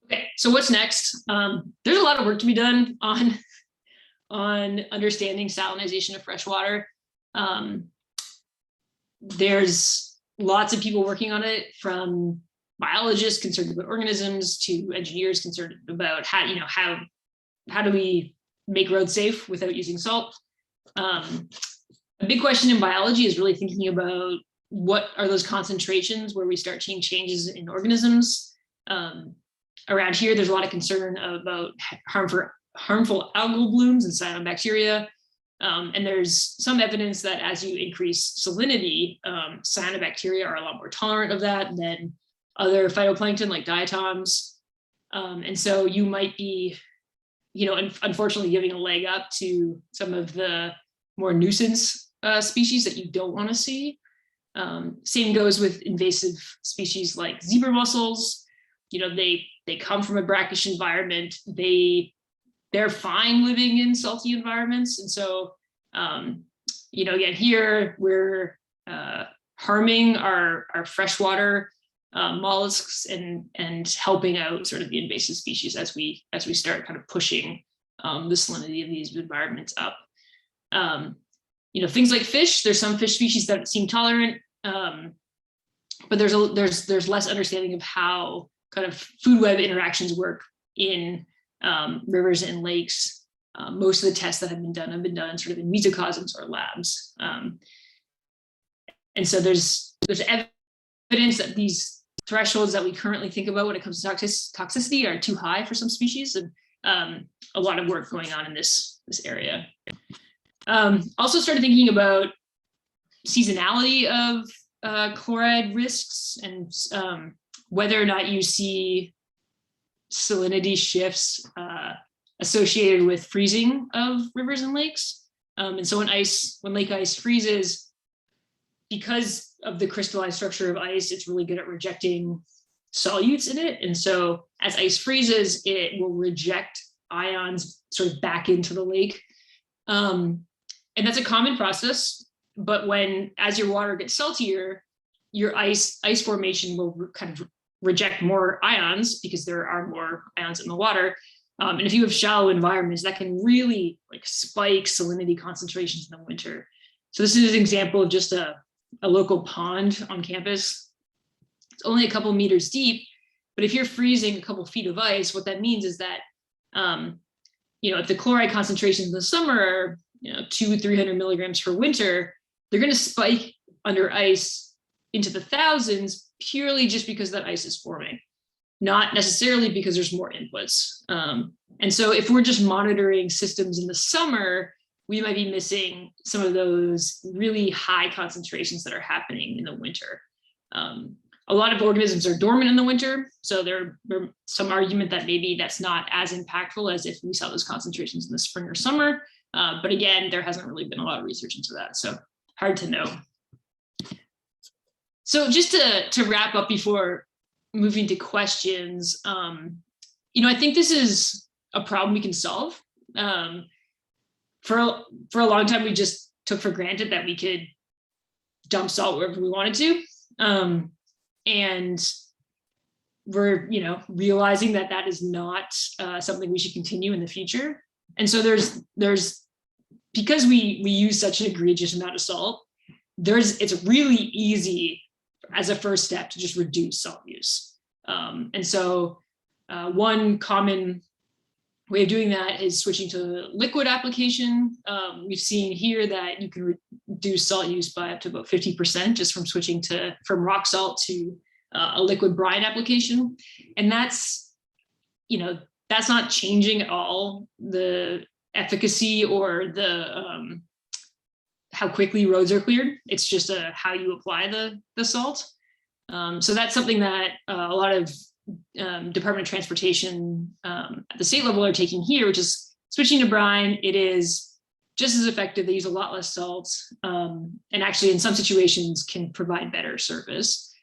Okay, so what's next? There's a lot of work to be done on understanding salinization of fresh water. There's lots of people working on it, from biologists concerned about organisms to engineers concerned about how do we make roads safe without using salt. A big question in biology is really thinking about what are those concentrations where we start seeing changes in organisms. Around here, there's a lot of concern about harmful algal blooms and cyanobacteria. And there's some evidence that as you increase salinity, cyanobacteria are a lot more tolerant of that than other phytoplankton like diatoms. And so you might be, unfortunately giving a leg up to some of the more nuisance species that you don't want to see. Same goes with invasive species like zebra mussels. They come from a brackish environment. They're fine living in salty environments. And so, again, here we're harming our freshwater mollusks and helping out sort of the invasive species as we start kind of pushing the salinity of these environments up. Things like fish, there's some fish species that seem tolerant, but there's less understanding of how kind of food web interactions work in rivers and lakes. Most of the tests that have been done sort of in mesocosms or labs. And so there's evidence that these thresholds that we currently think about when it comes to toxicity are too high for some species, and a lot of work going on in this area. Also started thinking about seasonality of chloride risks and whether or not you see salinity shifts associated with freezing of rivers and lakes. And so when lake ice freezes, because of the crystallized structure of ice, it's really good at rejecting solutes in it. And so as ice freezes, it will reject ions sort of back into the lake. And that's a common process, but as your water gets saltier, your ice formation will kind of reject more ions because there are more ions in the water. And if you have shallow environments, that can really spike salinity concentrations in the winter. So this is an example of just a local pond on campus. It's only a couple meters deep, but if you're freezing a couple feet of ice, what that means is that, if the chloride concentrations in the summer are 200-300 milligrams per winter, they're going to spike under ice into the thousands purely just because that ice is forming, not necessarily because there's more inputs. And so if we're just monitoring systems in the summer, we might be missing some of those really high concentrations that are happening in the winter. A lot of organisms are dormant in the winter, so there's some argument that maybe that's not as impactful as if we saw those concentrations in the spring or summer. But again, there hasn't really been a lot of research into that, so hard to know. So just to wrap up before moving to questions, I think this is a problem we can solve. For a long time, we just took for granted that we could dump salt wherever we wanted to. And we're, realizing that that is not something we should continue in the future. And so there's because we use such an egregious amount of salt, it's really easy as a first step to just reduce salt use. And so one common way of doing that is switching to liquid application. We've seen here that you can reduce salt use by up to about 50% just from switching from rock salt to a liquid brine application. And that's not changing at all the efficacy or the how quickly roads are cleared. It's just how you apply the salt. So that's something that a lot of Department of Transportation at the state level are taking here, which is switching to brine. It is just as effective. They use a lot less salt, and actually in some situations can provide better service.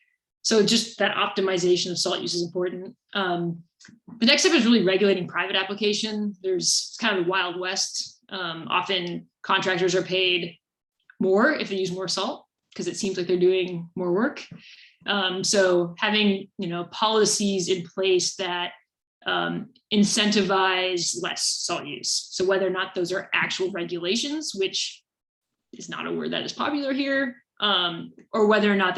So just that optimization of salt use is important. The next step is really regulating private application. It's kind of the Wild West. Often contractors are paid more if they use more salt because it seems like they're doing more work. So having policies in place that incentivize less salt use. So whether or not those are actual regulations, which is not a word that is popular here, or whether or not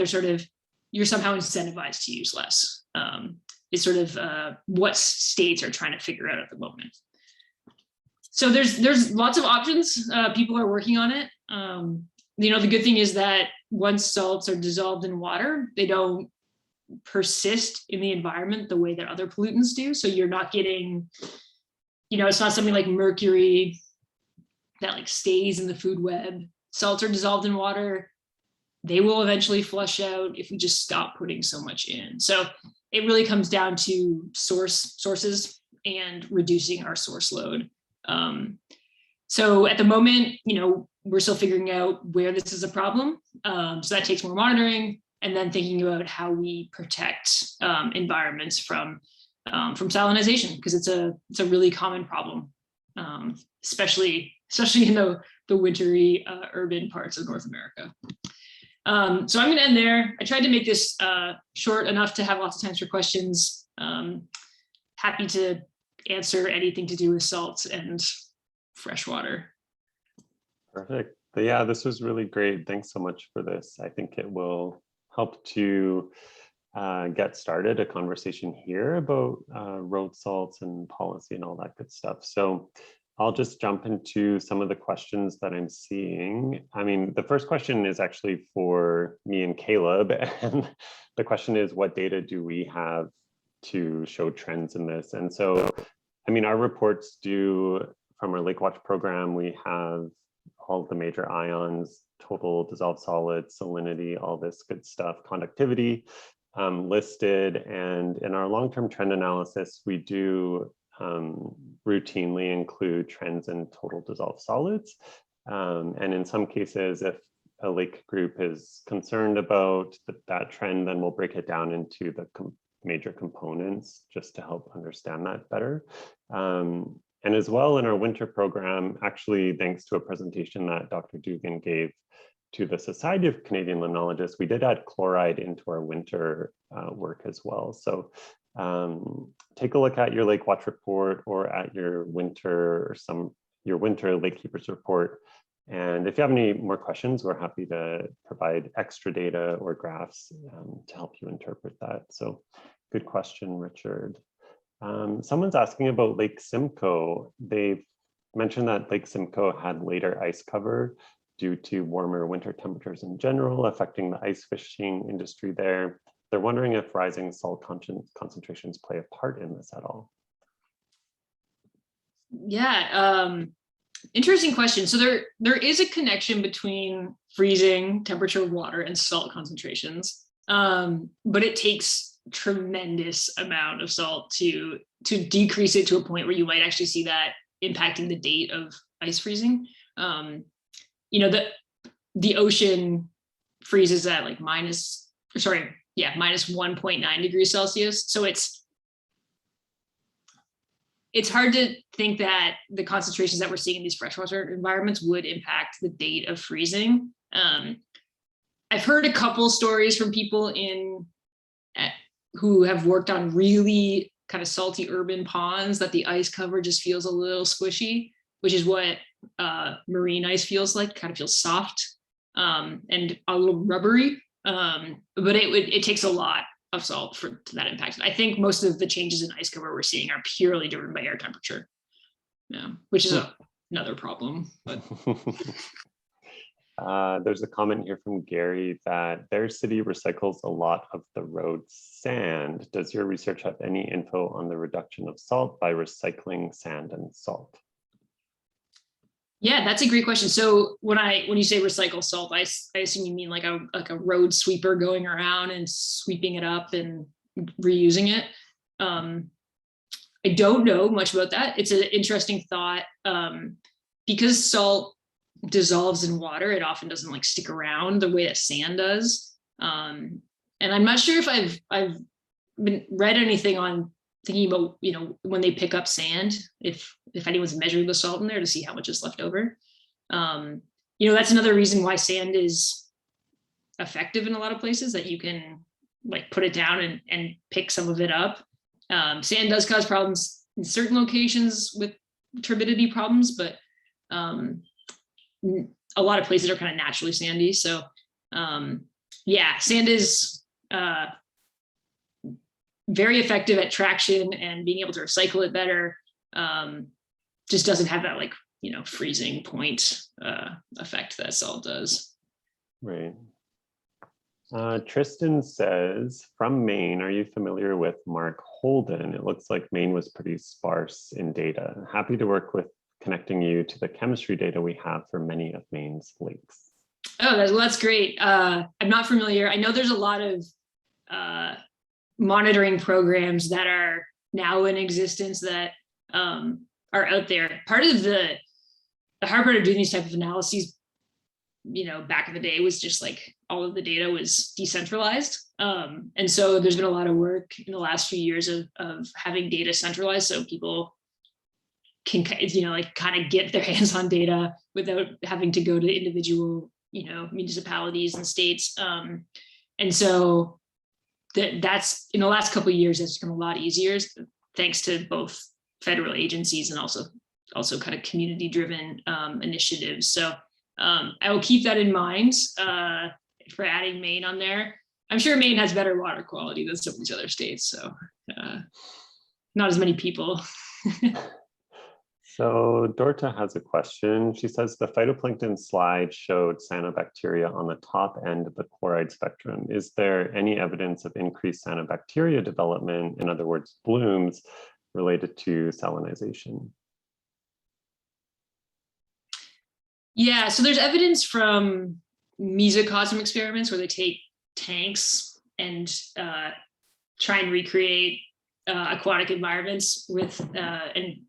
you're somehow incentivized to use less. Is sort of what states are trying to figure out at the moment. So there's lots of options. People are working on it. The good thing is that once salts are dissolved in water, they don't persist in the environment the way that other pollutants do. So you're not getting, it's not something like mercury that like stays in the food web. Salts are dissolved in water. They will eventually flush out if we just stop putting so much in. So it really comes down to sources and reducing our source load. So at the moment, we're still figuring out where this is a problem. So that takes more monitoring, and then thinking about how we protect environments from salinization, because it's a really common problem, especially in the wintry urban parts of North America. So I'm going to end there. I tried to make this short enough to have lots of times for questions. Happy to answer anything to do with salt and freshwater. Perfect. But yeah, this was really great. Thanks so much for this. I think it will help to get started a conversation here about road salts and policy and all that good stuff. So I'll just jump into some of the questions that I'm seeing. I mean, the first question is actually for me and Caleb. And the question is, what data do we have to show trends in this? And so, I mean, our reports do, from our Lake Watch program, we have all the major ions, total dissolved solids, salinity, all this good stuff, conductivity listed. And in our long-term trend analysis, we do routinely include trends in total dissolved solids. And in some cases, if a lake group is concerned about that trend, then we'll break it down into the major components just to help understand that better. And as well, in our winter program, actually, thanks to a presentation that Dr. Dugan gave to the Society of Canadian Limnologists, we did add chloride into our winter work as well. So take a look at your Lake Watch report or at your winter Lake Keepers report. And if you have any more questions, we're happy to provide extra data or graphs to help you interpret that. So good question, Richard. Someone's asking about Lake Simcoe. They've mentioned that Lake Simcoe had later ice cover due to warmer winter temperatures in general, affecting the ice fishing industry there. They're wondering if rising salt concentrations play a part in this at all. Yeah, interesting question. So there is a connection between freezing temperature of water and salt concentrations, but it takes tremendous amount of salt to decrease it to a point where you might actually see that impacting the date of ice freezing. The ocean freezes at like minus 1.9 degrees Celsius. So it's hard to think that the concentrations that we're seeing in these freshwater environments would impact the date of freezing. I've heard a couple stories from people who have worked on really kind of salty urban ponds that the ice cover just feels a little squishy, which is what marine ice feels like. Kind of feels soft and a little rubbery. But it takes a lot of salt to that impact. I think most of the changes in ice cover we're seeing are purely driven by air temperature, which is another problem. But there's a comment here from Gary that their city recycles a lot of the road sand. Does your research have any info on the reduction of salt by recycling sand and salt? Yeah, that's a great question. So when you say recycle salt, I assume you mean like a road sweeper going around and sweeping it up and reusing it. I don't know much about that. It's an interesting thought. Because salt dissolves in water, it often doesn't like stick around the way that sand does. And I'm not sure if I've read anything on thinking about, when they pick up sand, if anyone's measured the salt in there to see how much is left over. That's another reason why sand is effective in a lot of places, that you can like put it down and pick some of it up. Sand does cause problems in certain locations with turbidity problems, but a lot of places are kind of naturally sandy. So sand is very effective at traction and being able to recycle it better. Just doesn't have that freezing point effect that salt does. Right. Tristan says, from Maine, are you familiar with Mark Holden? It looks like Maine was pretty sparse in data. Happy to work with connecting you to the chemistry data we have for many of Maine's lakes. Oh, that's great. I'm not familiar. I know there's a lot of monitoring programs that are now in existence that are out there. Part of the hard part of doing these type of analyses, back in the day, was just like all of the data was decentralized. And so there's been a lot of work in the last few years of having data centralized so people can, kind of get their hands on data without having to go to individual, municipalities and states. And so that's in the last couple of years, it's become a lot easier thanks to both federal agencies and also kind of community driven initiatives. So I will keep that in mind for adding Maine on there. I'm sure Maine has better water quality than some of these other states, so not as many people. So Dorta has a question. She says the phytoplankton slide showed cyanobacteria on the top end of the chloride spectrum. Is there any evidence of increased cyanobacteria development, in other words, blooms, related to salinization? Yeah, so there's evidence from mesocosm experiments where they take tanks and try and recreate aquatic environments with and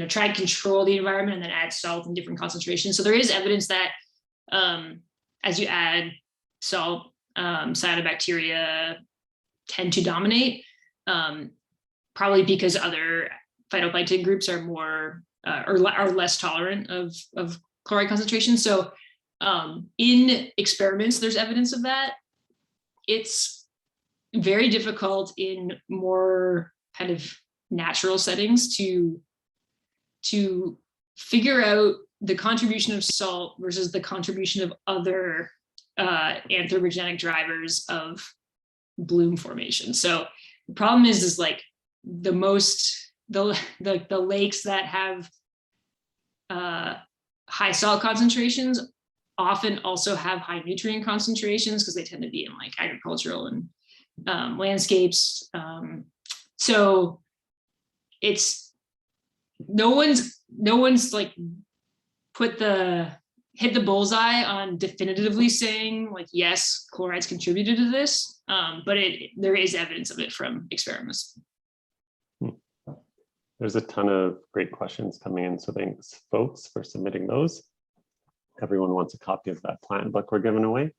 try and control the environment and then add salt in different concentrations. So there is evidence that as you add salt, cyanobacteria tend to dominate, probably because other phytoplankton groups are more are less tolerant of chloride concentration. So in experiments, there's evidence of that. It's very difficult in more kind of natural settings to figure out the contribution of salt versus the contribution of other anthropogenic drivers of bloom formation. So the problem is like the lakes that have high salt concentrations often also have high nutrient concentrations because they tend to be in like agricultural and landscapes. So it's no one's like hit the bullseye on definitively saying like, yes, chlorides contributed to this, but there is evidence of it from experiments. There's a ton of great questions coming in, so thanks folks for submitting those. Everyone wants a copy of that plant book we're giving away.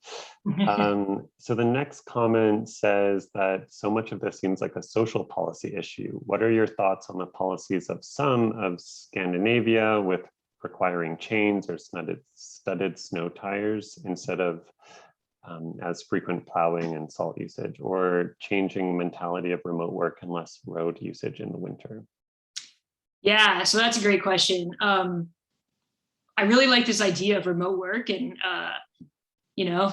So the next comment says that so much of this seems like a social policy issue. What are your thoughts on the policies of some of Scandinavia with requiring chains or studded snow tires instead of as frequent plowing and salt usage, or changing mentality of remote work and less road usage in the winter? Yeah, so that's a great question. I really like this idea of remote work and,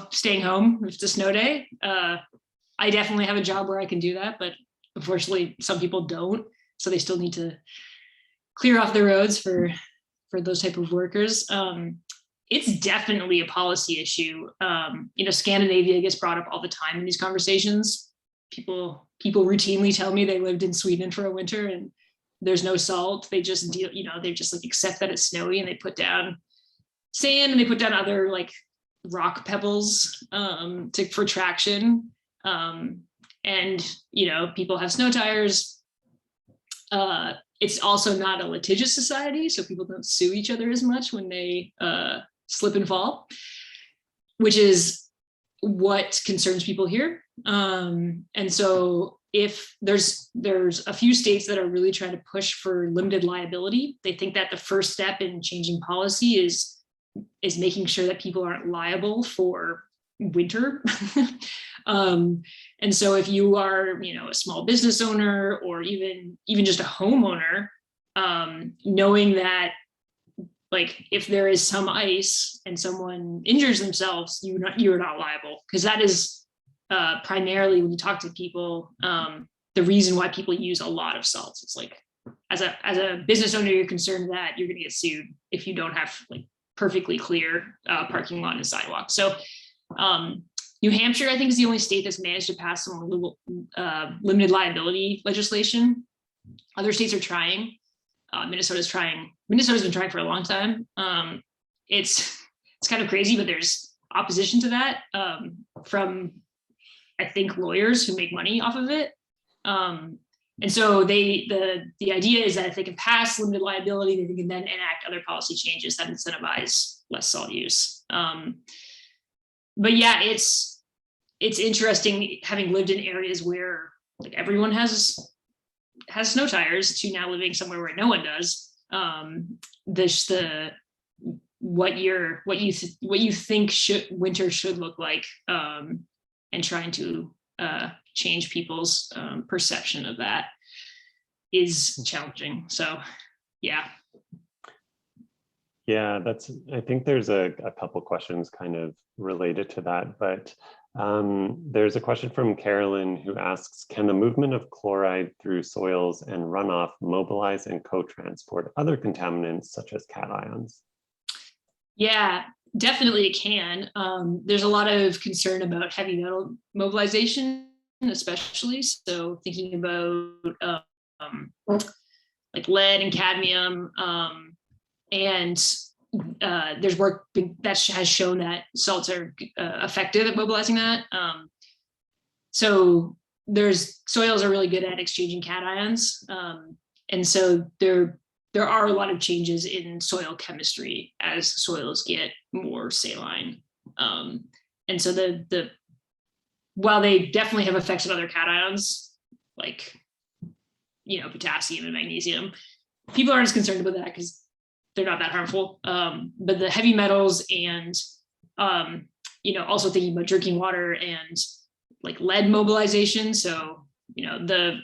staying home if it's a snow day. I definitely have a job where I can do that, but unfortunately some people don't. So they still need to clear off the roads for those type of workers. It's definitely a policy issue. Scandinavia gets brought up all the time in these conversations. People routinely tell me they lived in Sweden for a winter and there's no salt. They just they just like accept that it's snowy and they put down sand and they put down other like rock pebbles for traction. And people have snow tires. It's also not a litigious society, so people don't sue each other as much when they slip and fall, which is what concerns people here. And so if there's a few states that are really trying to push for limited liability, they think that the first step in changing policy is making sure that people aren't liable for winter. And so if you are, a small business owner or even just a homeowner, knowing that like if there is some ice and someone injures themselves, you're not liable, because that is primarily when you talk to people, the reason why people use a lot of salts. It's like as a business owner, you're concerned that you're going to get sued if you don't have like perfectly clear parking lot and sidewalk. So New Hampshire, I think, is the only state that's managed to pass some limited liability legislation. Other states are trying. Minnesota's been trying for a long time. It's kind of crazy, but there's opposition to that from, I think, lawyers who make money off of it. And so the idea is that if they can pass limited liability, they can then enact other policy changes that incentivize less salt use. But yeah, it's interesting having lived in areas where like everyone has snow tires to now living somewhere where no one does. What you think winter should look like, and trying to change people's perception of that is challenging. So yeah. Yeah, I think there's a couple questions kind of related to that, but there's a question from Carolyn who asks, can the movement of chloride through soils and runoff mobilize and co-transport other contaminants such as cations? Yeah, definitely it can. There's a lot of concern about heavy metal mobilization, especially. So thinking about like lead and cadmium, and there's work that has shown that salts are effective at mobilizing that. So soils are really good at exchanging cations, and so there are a lot of changes in soil chemistry as soils get more saline. And so while they definitely have effects on other cations, like, potassium and magnesium, people aren't as concerned about that because they're not that harmful. But the heavy metals and, also thinking about drinking water and like lead mobilization. So, the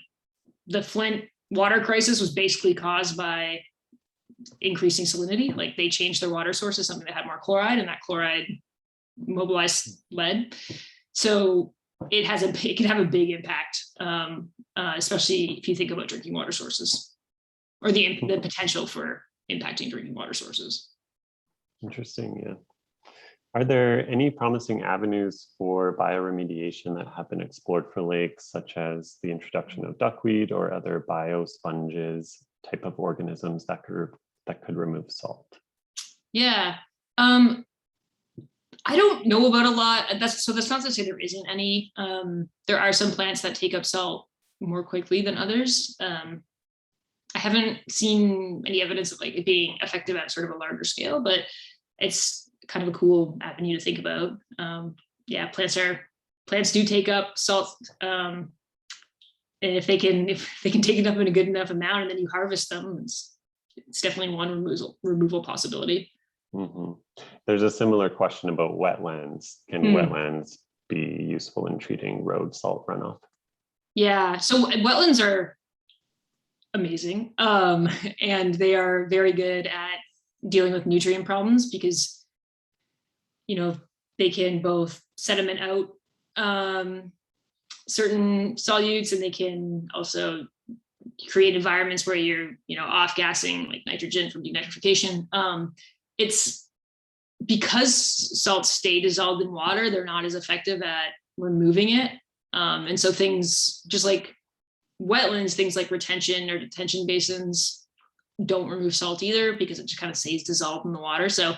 Flint water crisis was basically caused by increasing salinity. Like they changed their water source to something that had more chloride, and that chloride mobilized lead. So it can have a big impact, especially if you think about drinking water sources or the potential for impacting drinking water sources. Interesting, yeah. Are there any promising avenues for bioremediation that have been explored for lakes, such as the introduction of duckweed or other biosponges type of organisms that could remove salt? Yeah, I don't know about a lot. That's not to say there isn't any. There are some plants that take up salt more quickly than others. I haven't seen any evidence of like it being effective at sort of a larger scale, but it's kind of a cool avenue to think about. Yeah, plants do take up salt, and if they can take it up in a good enough amount, and then you harvest them, it's definitely one removal possibility. Mm-hmm. There's a similar question about wetlands. Can wetlands be useful in treating road salt runoff? Yeah, so wetlands are amazing, and they are very good at dealing with nutrient problems because they can both sediment out certain solutes, and they can also create environments where you're off gassing like nitrogen from denitrification. It's because salts stay dissolved in water, they're not as effective at removing it, and so things just like wetlands, things like retention or detention basins don't remove salt either because it just kind of stays dissolved in the water. So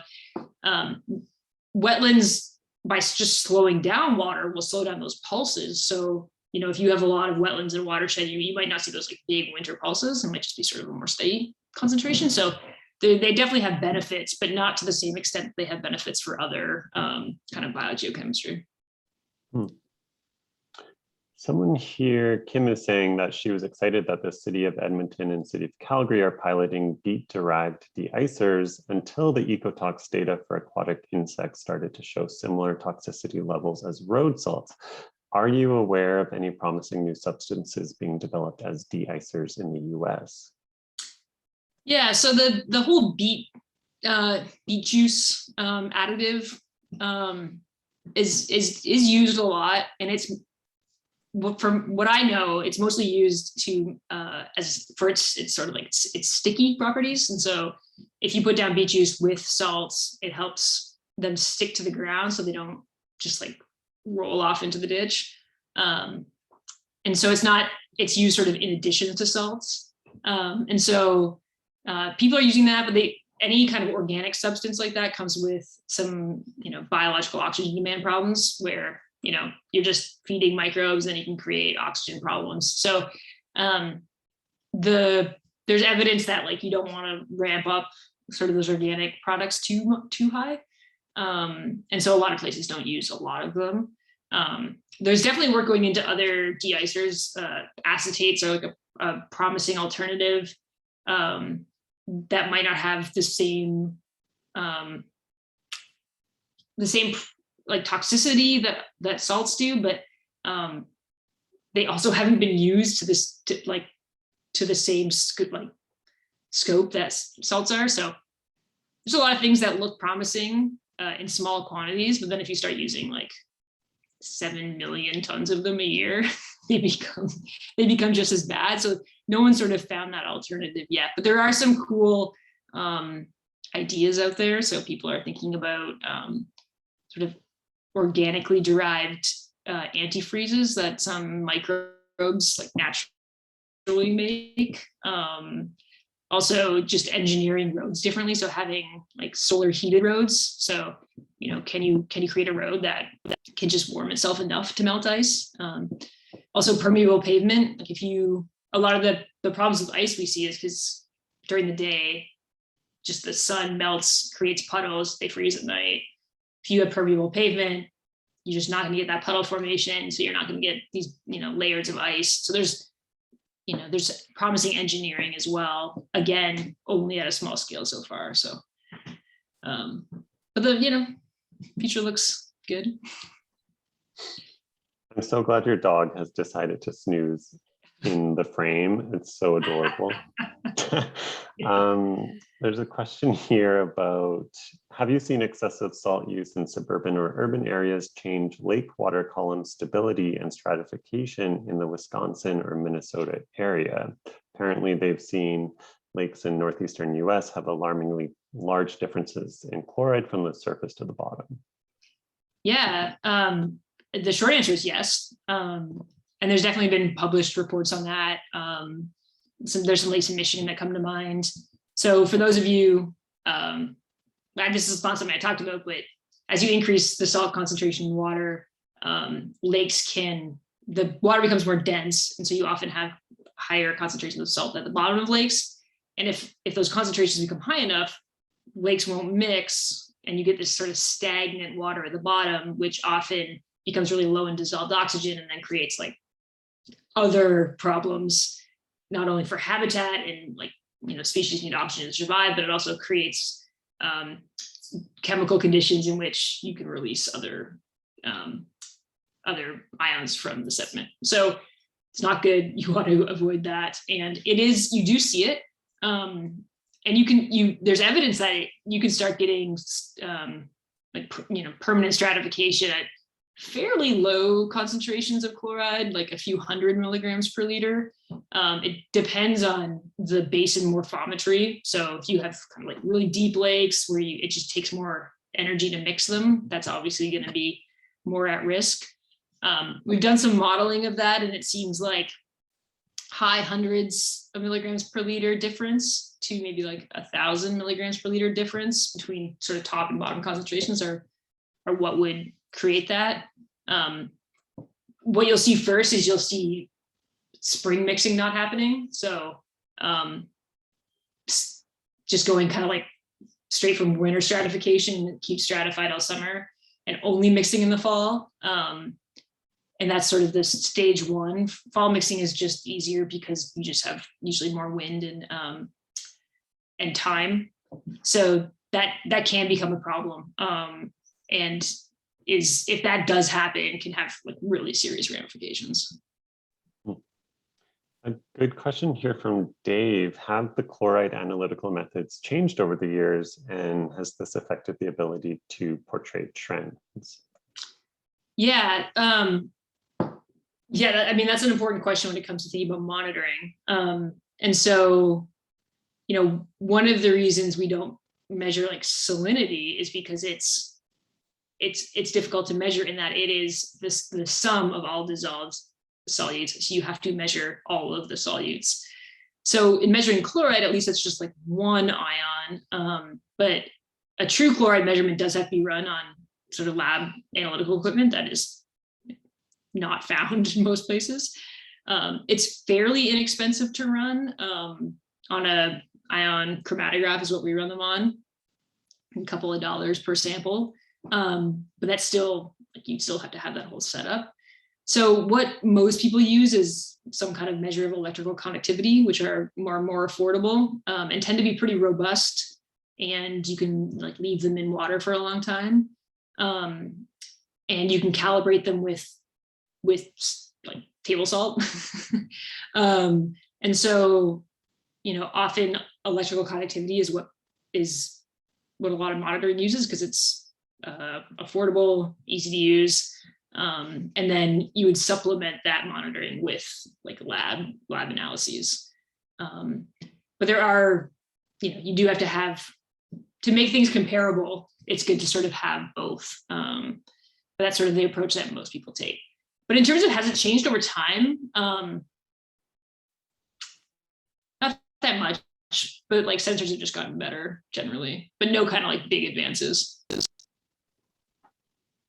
wetlands, by just slowing down water, will slow down those pulses. So if you have a lot of wetlands in a watershed, you might not see those like big winter pulses. It might just be sort of a more steady concentration. So they definitely have benefits, but not to the same extent they have benefits for other kind of biogeochemistry. Someone here, Kim, is saying that she was excited that the city of Edmonton and city of Calgary are piloting beet-derived de-icers until the ecotox data for aquatic insects started to show similar toxicity levels as road salts. Are you aware of any promising new substances being developed as de-icers in the US? Yeah, so the whole beet juice additive is used a lot, and it's, from what I know, it's mostly used to it's sort of like its sticky properties. And so if you put down beet juice with salts, it helps them stick to the ground so they don't just like roll off into the ditch. And so it's used sort of in addition to salts. And so People are using that, but any kind of organic substance like that comes with some, biological oxygen demand problems where, you're just feeding microbes and you can create oxygen problems. So there's evidence that like you don't want to ramp up sort of those organic products too high. And so a lot of places don't use a lot of them. There's definitely work going into other de-icers. Acetates are like a promising alternative that might not have the same like toxicity that salts do, but they also haven't been used to the same scope that salts are. So there's a lot of things that look promising in small quantities, but then if you start using like 7 million tons of them a year, they become just as bad. So no one sort of found that alternative yet, but there are some cool ideas out there. So people are thinking about sort of organically derived antifreezes that some microbes like naturally make. Also just engineering roads differently. So having like solar heated roads. So, can you create a road that can just warm itself enough to melt ice? Also permeable pavement. Like a lot of the problems with ice we see is because during the day, just the sun melts, creates puddles, they freeze at night. If you have permeable pavement, you're just not going to get that puddle formation. So you're not going to get these, layers of ice. So there's promising engineering as well. Again, only at a small scale so far. So, but the, future looks good. I'm so glad your dog has decided to snooze in the frame. It's so adorable. There's a question here about, have you seen excessive salt use in suburban or urban areas change lake water column stability and stratification in the Wisconsin or Minnesota area? Apparently they've seen lakes in northeastern US have alarmingly large differences in chloride from the surface to the bottom. Yeah, the short answer is yes. And there's definitely been published reports on that. There's some lakes in Michigan that come to mind. So for those of you, this is something I talked about, but as you increase the salt concentration in water, the water becomes more dense. And so you often have higher concentrations of salt at the bottom of lakes. And if those concentrations become high enough, lakes won't mix and you get this sort of stagnant water at the bottom, which often becomes really low in dissolved oxygen and then creates like other problems, not only for habitat and like, species need oxygen to survive, but it also creates chemical conditions in which you can release other ions from the sediment. So it's not good. You want to avoid that. And you do see it. And there's evidence that you can start getting permanent stratification at fairly low concentrations of chloride, like a few 100 milligrams per liter. It depends on the basin morphometry. So if you have kind of like really deep lakes where it just takes more energy to mix them, that's obviously going to be more at risk. We've done some modeling of that, and it seems like high hundreds of milligrams per liter difference to maybe like 1,000 milligrams per liter difference between sort of top and bottom concentrations are what would create that. What you'll see first is you'll see spring mixing not happening. So just going kind of like straight from winter stratification, keep stratified all summer and only mixing in the fall. And that's sort of this stage one. Fall mixing is just easier because you just have usually more wind and time. So that can become a problem. And if that does happen, can have like really serious ramifications. A good question here from Dave. Have the chloride analytical methods changed over the years, and has this affected the ability to portray trends? Yeah. I mean, that's an important question when it comes to thinking about monitoring. And so, one of the reasons we don't measure like salinity is because it's difficult to measure in that it is the sum of all dissolved solutes. So you have to measure all of the solutes. So in measuring chloride, at least it's just like one ion, but a true chloride measurement does have to be run on sort of lab analytical equipment that is not found in most places. It's fairly inexpensive to run on a ion chromatograph is what we run them on, a couple of dollars per sample. But that's still, like, you'd still have to have that whole setup. So what most people use is some kind of measure of electrical conductivity, which are more affordable and tend to be pretty robust, and you can like leave them in water for a long time. And you can calibrate them with like table salt. And so, often electrical conductivity is what a lot of monitoring uses, because it's affordable, easy to use. And then you would supplement that monitoring with like lab analyses. But there are, you do have to make things comparable. It's good to sort of have both. But that's sort of the approach that most people take. But in terms of, has it changed over time? Not that much, but like sensors have just gotten better generally, but no kind of like big advances.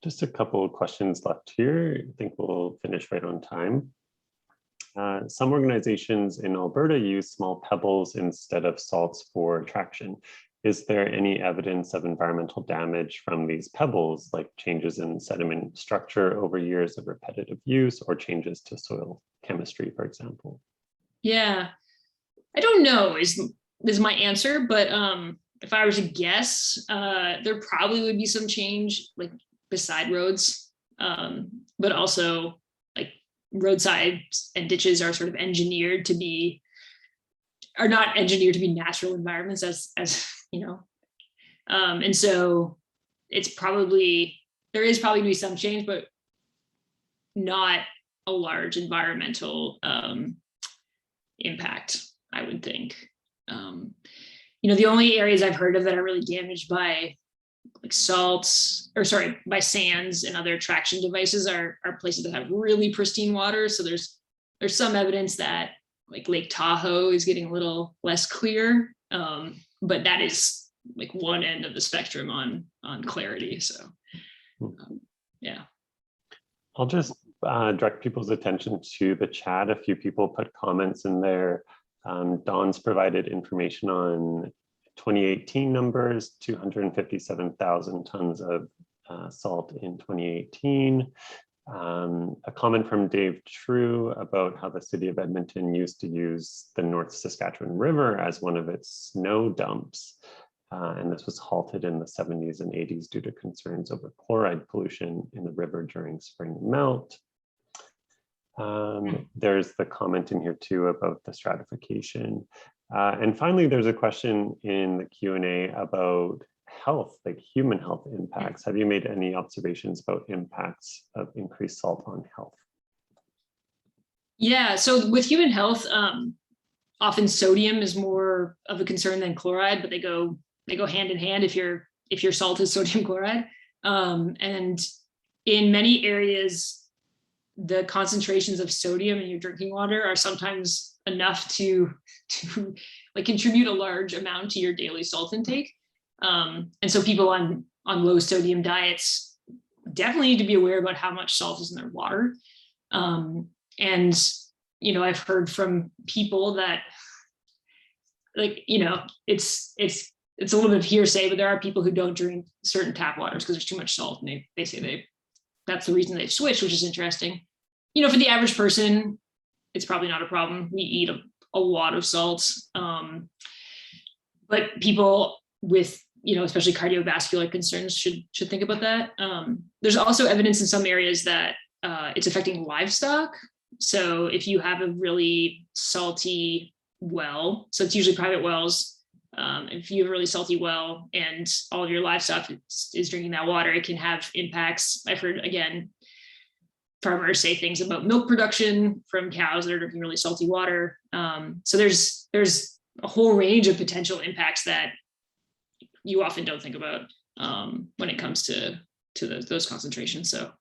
Just a couple of questions left here. I think we'll finish right on time. Some organizations in Alberta use small pebbles instead of salts for traction. Is there any evidence of environmental damage from these pebbles, like changes in sediment structure over years of repetitive use, or changes to soil chemistry, for example? Yeah, I don't know is my answer, but if I were to guess, there probably would be some change like beside roads, but also like roadsides and ditches are sort of are not engineered to be natural environments as and so there is probably going to be some change, but not a large environmental impact, I would think. The only areas I've heard of that are really damaged by like by sands and other traction devices are places that have really pristine water. So there's some evidence that like Lake Tahoe is getting a little less clear, but that is like one end of the spectrum on clarity. So yeah. I'll just direct people's attention to the chat. A few people put comments in there. Dawn's provided information on 2018 numbers, 257,000 tons of salt in 2018. A comment from Dave True about how the city of Edmonton used to use the North Saskatchewan River as one of its snow dumps. And this was halted in the 70s and 80s due to concerns over chloride pollution in the river during spring melt. There's the comment in here too about the stratification. And finally, there's a question in the Q&A about health, like human health impacts. Have you made any observations about impacts of increased salt on health? Yeah, so with human health, often sodium is more of a concern than chloride, but they go hand in hand if your salt is sodium chloride. And in many areas, the concentrations of sodium in your drinking water are sometimes enough to like contribute a large amount to your daily salt intake. And so people on low sodium diets definitely need to be aware about how much salt is in their water. And I've heard from people that it's a little bit of hearsay, but there are people who don't drink certain tap waters because there's too much salt, and they say that's the reason they've switched, which is interesting. For the average person, it's probably not a problem. We eat a lot of salt, but people with especially cardiovascular concerns should think about that. There's also evidence in some areas that it's affecting livestock. So if you have a really salty well, so it's usually private wells. If you have a really salty well and all of your livestock is drinking that water, it can have impacts. I've heard, again, farmers say things about milk production from cows that are drinking really salty water. So there's a whole range of potential impacts that you often don't think about when it comes to those concentrations. So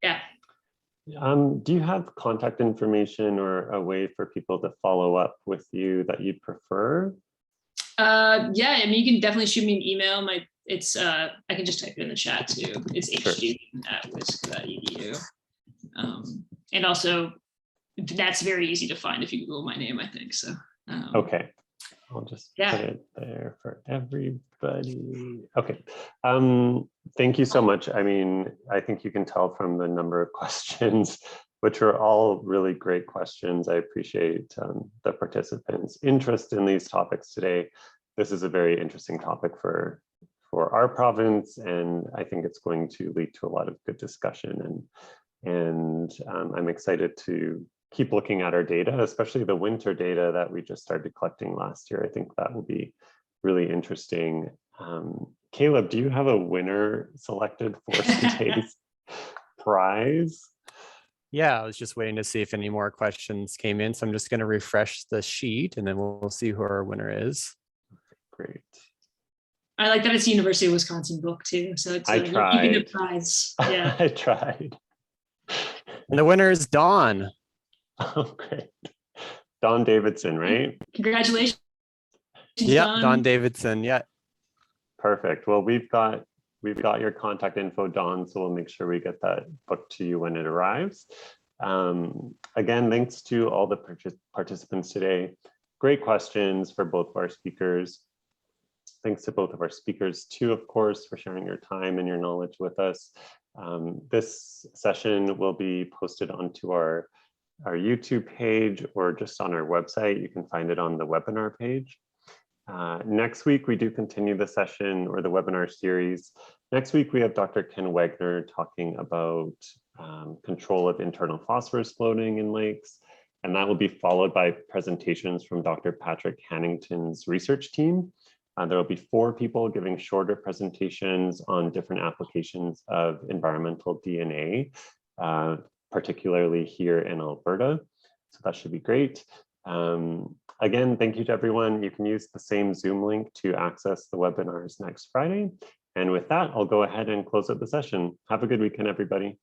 yeah. Do you have contact information or a way for people to follow up with you that you'd prefer? Yeah, I mean, you can definitely shoot me an email. It's I can just type it in the chat too. It's hdugan@wisc.edu. And also, that's very easy to find if you Google my name, I think. So. Okay. I'll just Yeah. put it there for everybody. Okay. Thank you so much. I mean, I think you can tell from the number of questions, which are all really great questions. I appreciate the participants' interest in these topics today. This is a very interesting topic for our province, and I think it's going to lead to a lot of good discussion. And I'm excited to keep looking at our data, especially the winter data that we just started collecting last year. I think that will be really interesting. Caleb, do you have a winner selected for today's prize? Yeah, I was just waiting to see if any more questions came in. So I'm just going to refresh the sheet and then we'll see who our winner is. Great. I like that it's University of Wisconsin book too. So it's I you're keeping the tried. prize. Yeah. I tried. And the winner is Dawn. Oh, great. Don Davidson, right? Congratulations. Yeah, Don Davidson. Yeah. Perfect. Well, we've got your contact info, Don, so we'll make sure we get that book to you when it arrives. Again, thanks to all the participants today. Great questions for both of our speakers. Thanks to both of our speakers too, of course, for sharing your time and your knowledge with us. This session will be posted onto our YouTube page or just on our website. You can find it on the webinar page. Next week, we do continue the session or the webinar series. Next week, we have Dr. Ken Wagner talking about control of internal phosphorus floating in lakes. And that will be followed by presentations from Dr. Patrick Hannington's research team. There will be 4 people giving shorter presentations on different applications of environmental DNA, particularly here in Alberta. So that should be great. Again, thank you to everyone. You can use the same Zoom link to access the webinars next Friday. And with that, I'll go ahead and close out the session. Have a good weekend, everybody.